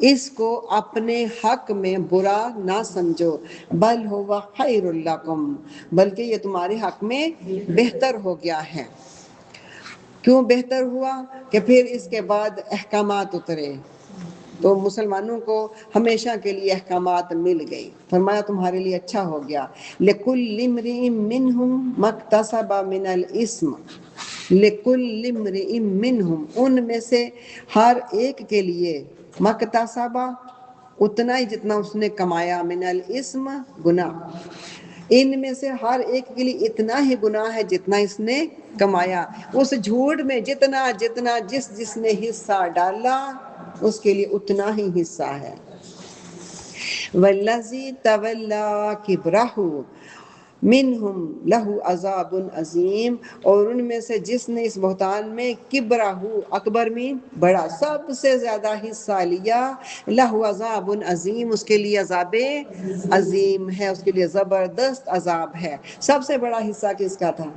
اس کو اپنے حق میں برا نہ سمجھو، بل ہوا خیر لکم، بلکہ یہ تمہارے حق میں بہتر ہو گیا ہے. کیوں بہتر ہوا؟ کہ پھر اس کے بعد احکامات اترے تو مسلمانوں کو ہمیشہ کے لیے احکامات مل گئی. فرمایا تمہارے لیے اچھا ہو گیا. لِكُلِّ امْرِئٍ مِّنْهُمْ مَا اكْتَسَبَ مِنَ الْإِثْمِ، لِكُلِّ امْرِئٍ مِّنْهُمْ ان میں سے ہر ایک کے لیے، مَا اتنا ہی جتنا اس نے کمایا، من الاسم گناہ، ان میں سے ہر ایک کے لیے اتنا ہی گناہ ہے جتنا اس نے کمایا. اس جھوٹ میں جتنا جتنا جس نے حصہ ڈالا اس کے لیے اتنا ہی حصہ ہے. والذی تولی کبرہ منہم لہ عذاب عظیم، اور ان میں سے جس نے اس بہتان میں کبرہ، اکبر مین بڑا، سب سے زیادہ حصہ لیا، لہ عذاب عظیم اس کے لیے عذاب عظیم ہے، اس کے لیے زبردست عذاب ہے. سب سے بڑا حصہ کس کا تھا؟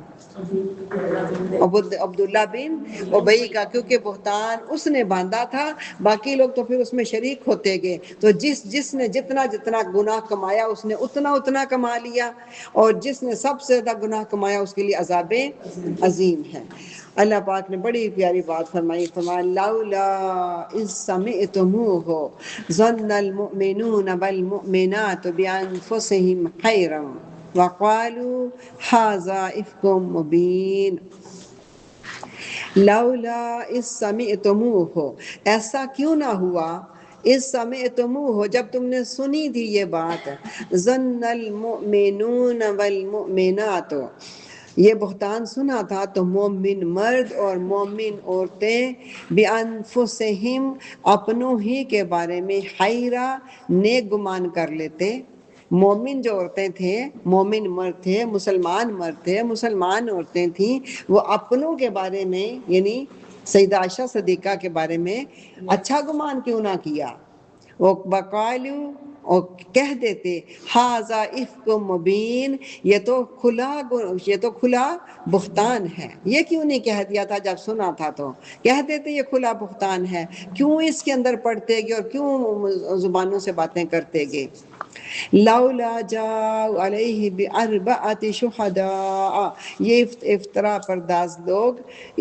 عبداللہ بن ابی کا، کیونکہ بہتان اس نے باندھا تھا، باقی لوگ تو پھر اس میں شریک ہوتے گئے. تو جس نے جتنا جتنا گناہ کمایا اس نے اتنا اتنا کما لیا، اور جس نے سب سے زیادہ گناہ کمایا اس کے لیے عذاب عظیم ہے. اللہ پاک نے بڑی پیاری بات فرمائی، فرمایا لولا اذ سمعتموہ ظن المؤمنون والمؤمنات بانفسہم خیرا وقالوا ھذا افک مبین. لولا اذ سمعتموہ، ایسا کیوں نہ ہوا، اذ سمعتموہ جب تم نے سنی تھی یہ بات، ظن المؤمنون والمؤمنات یہ بہتان سنا تھا تو مومن مرد اور مومن عورتیں بانفسہم اپنوں ہی کے بارے میں خیرا نیک گمان کر لیتے. مومن جو عورتیں تھے، مومن مرد تھے، مسلمان مرد تھے، مسلمان عورتیں تھیں، وہ اپنوں کے بارے میں یعنی سیدہ عائشہ صدیقہ کے بارے میں اچھا گمان کیوں نہ کیا. وہ بقالو اور کہہ دیتے ھذا افک مبین، یہ تو کھلا بہتان ہے. یہ کیوں نہیں کہہ دیا تھا جب سنا تھا؟ تو کہہ دیتے یہ کھلا بہتان ہے. کیوں اس کے اندر پڑھتے گے اور کیوں زبانوں سے باتیں کرتے گے؟ لولا جاءوا علیہ باربعۃ شہداء، یہ افطرا پرداز لوگ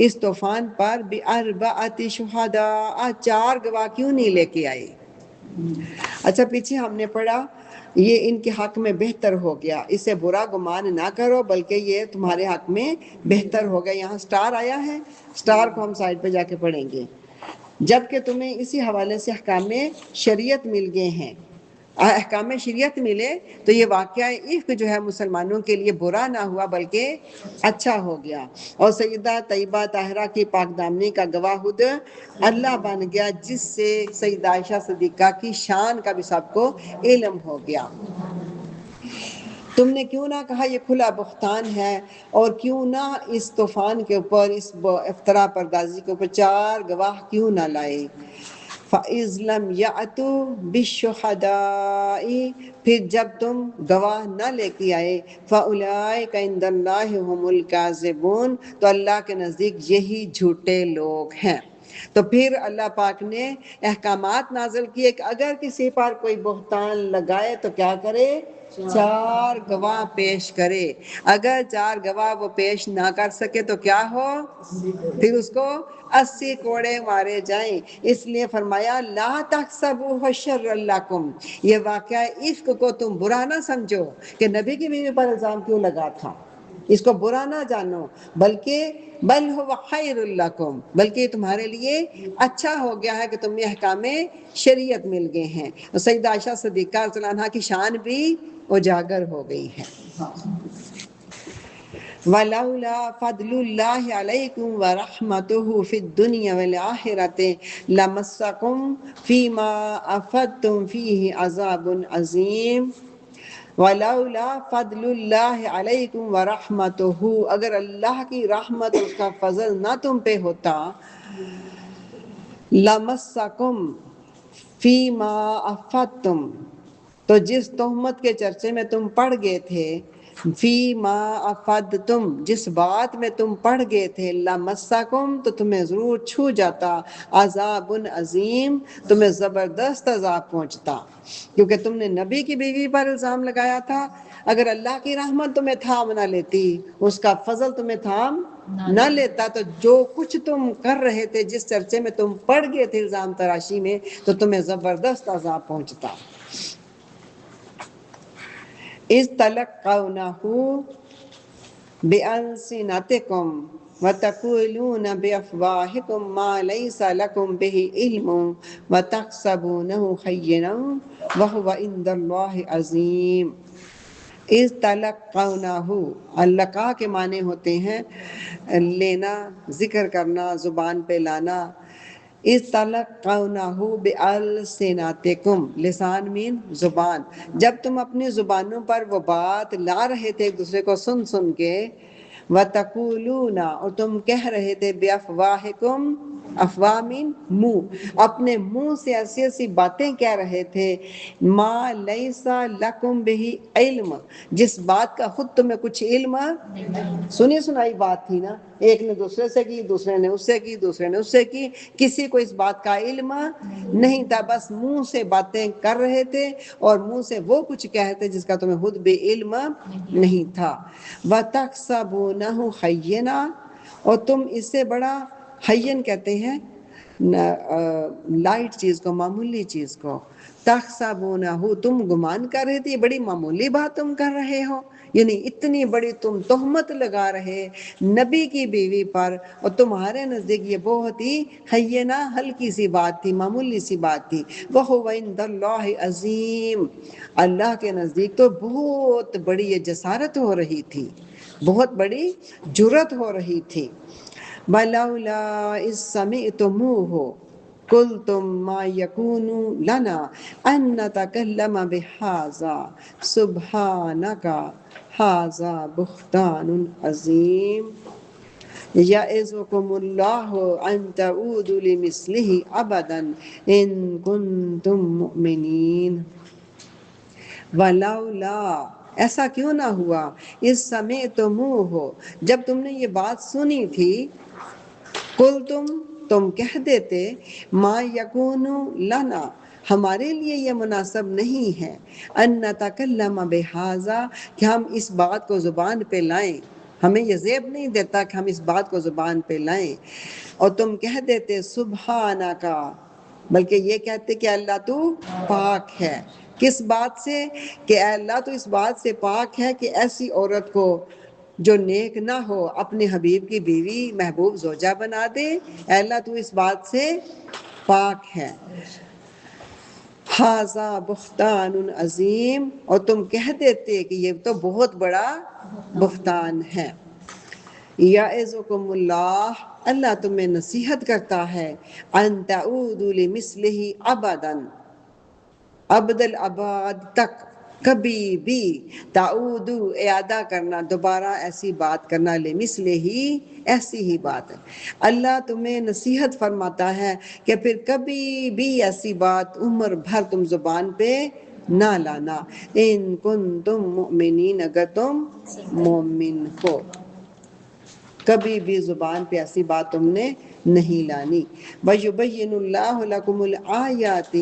اس طوفان پر باربعۃ شہداء 4 گواہ کیوں نہیں لے کے آئے؟ اچھا پیچھے ہم نے پڑھا یہ ان کے حق میں بہتر ہو گیا، اسے برا گمان نہ کرو بلکہ یہ تمہارے حق میں بہتر ہو گیا. یہاں سٹار آیا ہے، سٹار کو ہم سائڈ پہ جا کے پڑھیں گے. جبکہ تمہیں اسی حوالے سے احکام شریعت مل گئے ہیں، احکام شریعت ملے تو یہ واقعہ افک جو ہے مسلمانوں کے لیے برا نہ ہوا بلکہ اچھا ہو گیا. اور سیدہ طیبہ طاہرہ کی پاک دامنی کا گواہ خود اللہ بن گیا، جس سے سیدہ عائشہ صدیقہ کی شان کا بھی سب کو علم ہو گیا. تم نے کیوں نہ کہا یہ کھلا بہتان ہے، اور کیوں نہ اس طوفان کے اوپر، اس افطرا پردازی کے اوپر 4 گواہ کیوں نہ لائے. فَإِذْ لَمْ يَأْتُوا بِالشُّهَدَاءِ پھر جب تم گواہ نہ لے کے آئے، فَأُولَٰئِکَ عِندَ اللَّهِ هُمُ الْكَاذِبُونَ تو اللہ کے نزدیک یہی جھوٹے لوگ ہیں. تو پھر اللہ پاک نے احکامات نازل کیے کہ اگر کسی پر کوئی بہتان لگائے تو کیا کرے؟ 4 گواہ پیش کرے. اگر 4 گواہ وہ پیش نہ کر سکے تو کیا ہو؟ پھر اس کو 80 کوڑے مارے جائیں. اس لیے فرمایا لا تحسبوہ شرا لکم، یہ واقعہ افک کو تم برا نہ سمجھو کہ نبی کی بیوی پر الزام کیوں لگا تھا، اس کو برا نہ جانو، بلکہ بل هو خیر لکم، بلکہ تمہارے لیے اچھا ہو گیا ہے کہ تمہیں احکام شریعت مل گئے ہیں. سیدہ عائشہ صدیقہ رضی اللہ عنہا کی شان بھی اجاگر ہو گئی ہے. ولولا فضل اللہ علیکم ورحمتہ فی الدنیا والآخرۃ لمسکم فیما افدتم فیہ عذاب عظیم. ولولا فضل اللہ علیکم ورحمتہ، اگر اللہ کی رحمت اس کا فضل نہ تم پہ ہوتا، لمسکم فیما افدتم، تو جس تہمت کے چرچے میں تم پڑ گئے تھے، فی ما افدتم، جس بات میں تم پڑ گئے تھے، لمسکم، تو تمہیں ضرور چھو جاتا، عذاب عظیم، تمہیں زبردست عذاب پہنچتا، کیونکہ تم نے نبی کی بیوی پر الزام لگایا تھا۔ اگر اللہ کی رحمت تمہیں تھام نہ لیتی، اس کا فضل تمہیں تھام نہ لیتا، تو جو کچھ تم کر رہے تھے، جس چرچے میں تم پڑ گئے تھے الزام تراشی میں، تو تمہیں زبردست عذاب پہنچتا۔ اِذْ تَلَقَّوْنَهُ بِأَلْسِنَتِكُمْ وَتَقُولُونَ بِأَفْوَاهِكُمْ مَا لَيْسَ لَكُمْ بِهِ عِلْمٌ وَتَحْسَبُونَهُ هَيِّنًا وَهُوَ عِندَ اللَّهِ عَظِيمٌ۔ اِذْ تَلَقَّوْنَهُ، اللقاء کے معنی ہوتے ہیں لینا، ذکر کرنا، زبان پہ لانا۔ اِذْ تَلَقَّوْنَهُ بِأَلْسِنَتِكُمْ، لسان مین زبان، جب تم اپنی زبانوں پر وہ بات لا رہے تھے ایک دوسرے کو سن سن کے، وَتَقُولُونَ، اور تم کہہ رہے تھے، بِأَفْوَاهِكُمْ، افواہ مین منہ، اپنے منہ سے ایسی ایسی باتیں کہہ رہے تھے، ما لیسا لکم بہی علم، جس بات کا خود تمہیں کچھ علم، سنی سنائی بات تھی نا، ایک نے دوسرے سے کی، دوسرے نے اس سے کی، دوسرے نے اس سے کی، کسی کو اس بات کا علم نہیں تھا، بس منہ سے باتیں کر رہے تھے اور منہ سے وہ کچھ کہتے جس کا تمہیں خود بھی علم نہیں تھا۔ وَتَحْسَبُونَهُ هَيِّنًا، اور تم اس سے بڑا، ہین کہتے ہیں لائٹ چیز کو، معمولی چیز کو، تحسبونہ، تم گمان کر رہے تھے یہ بڑی معمولی بات تم کر رہے ہو، یعنی اتنی بڑی تم تہمت لگا رہے نبی کی بیوی پر، اور تمہارے نزدیک یہ بہت ہی ہینہ، ہلکی سی بات تھی، معمولی سی بات تھی۔ وَهُوَ عِندَ اللَّهِ عَظِيمٌ، اللہ کے نزدیک تو بہت بڑی یہ جسارت ہو رہی تھی، بہت بڑی جرت ہو رہی تھی۔ وَلَوْلَا إِذْ سَمِعْتُمُوهُ قُلْتُمْ مَا يَكُونُ لَنَا أَن نَّتَكَلَّمَ بِهَٰذَا سُبْحَانَكَ هَٰذَا بُهْتَانٌ عَظِيمٌ يَعِظُكُمُ اللَّهُ أَن تَعُودُوا لِمِثْلِهِ أَبَدًا إِن كُنتُم مُّؤْمِنِينَ۔ وَلَوْلَا، ایسا کیوں نہ ہوا، اِذْ سَمِعْتُمُوهُ، جب تم نے یہ بات سنی تھی، تم کہہ دیتے، ما یکون لنا، ہمارے لیے یہ مناسب نہیں ہے، ان نتکلم بہذا، کہ ہم اس بات کو زبان پہ لائیں، ہمیں یہ زیب نہیں دیتا کہ ہم اس بات کو زبان پہ لائیں، اور تم کہہ دیتے سبحانک، بلکہ یہ کہتے کہ اللہ تو پاک ہے، کس بات سے، کہ اے اللہ تو اس بات سے پاک ہے کہ ایسی عورت کو جو نیک نہ ہو اپنے حبیب کی بیوی محبوب زوجہ بنا دے، اے اللہ تو اس بات سے پاک ہے۔ ھذا بہتان عظیم، اور تم کہہ دیتے کہ یہ تو بہت بڑا بہتان ہے۔ یعظکم اللہ، اللہ تمہیں نصیحت کرتا ہے، ان تعودوا لمثلہ ابدا، ابد الاباد تک، کبھی بھی، تعودو اعادہ کرنا، دوبارہ ایسی بات کرنا، لمثلہ ہی، ایسی ہی بات ہے، اللہ تمہیں نصیحت فرماتا ہے کہ پھر کبھی بھی ایسی بات عمر بھر تم زبان پہ نہ لانا، ان کنتم مؤمنین، اگر تم مومن ہو، کبھی بھی زبان پہ ایسی بات تم نے نہیں لانی۔ وَيُبَيِّنُ اللَّهُ لَكُمُ الْآيَاتِ،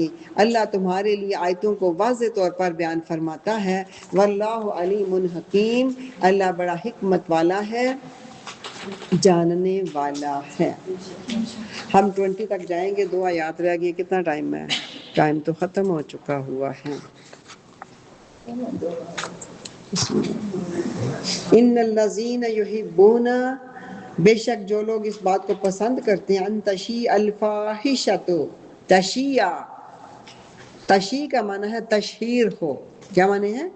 اللہ تمہارے لیے آیتوں کو واضح طور پر بیان فرماتا ہے، وَاللَّهُ عَلِيمٌ حَكِيمٌ، اللہ بڑا حکمت والا ہے، جاننے والا ہے۔ ہم 20 تک جائیں گے، 2 آیات رہ گئی، کتنا ٹائم ہے؟ ٹائم تو ختم ہو چکا ہوا ہے۔ ان الذین یحبون، بے شک جو لوگ اس بات کو پسند کرتے ہیں، ان تشیع الفاحشۃ، تشیع، تشیع کا معنی ہے تشہیر ہو، کیا معنی ہے؟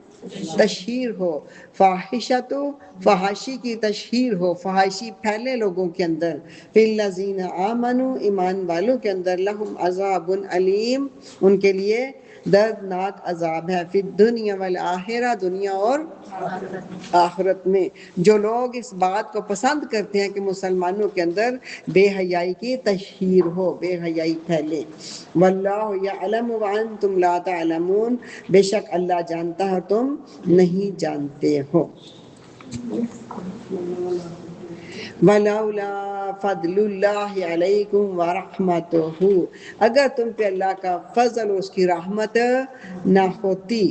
تشہیر ہو، فاحشہ تو فحاشی کی تشہیر ہو، فحاشی پھیلے لوگوں کے اندر، فی الذین آمنوا ایمان والوں کے اندر، لہم عذاب علیم ان کے لیے دردناک عذاب ہے، فی الدنیا والآخرہ دنیا اور آخرت میں۔ جو لوگ اس بات کو پسند کرتے ہیں کہ مسلمانوں کے اندر بے حیائی کی تشہیر ہو، بے حیائی پھیلے، واللہ یعلم وانتم لا تعلمون بے شک اللہ جانتا ہے تم نہیں جانتے ہو۔ وَلَوْلَا فَضْلُ اللَّهِ عَلَيْكُمْ وَرَحْمَتُهُ اگر تم پہ اللہ کا فضل اور اس کی رحمت نہ ہوتی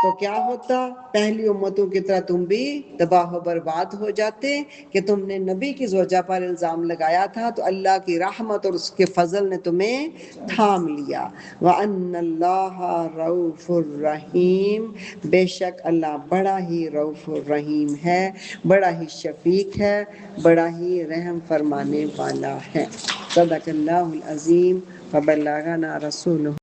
تو کیا ہوتا؟ پہلی امتوں کی طرح تم بھی تباہ و برباد ہو جاتے کہ تم نے نبی کی زوجہ پر الزام لگایا تھا تو اللہ کی رحمت اور اس کے فضل نے تمہیں تھام لیا۔ وَأَنَّ اللَّهَ رَءُوفٌ الرَّحِيمٌ بے شک اللہ بڑا ہی رؤوف الرحیم ہے، بڑا ہی شفیق ہے، بڑا ہی رحم فرمانے والا ہے۔ صدق اللہ العظیم وبلغنا رسولہ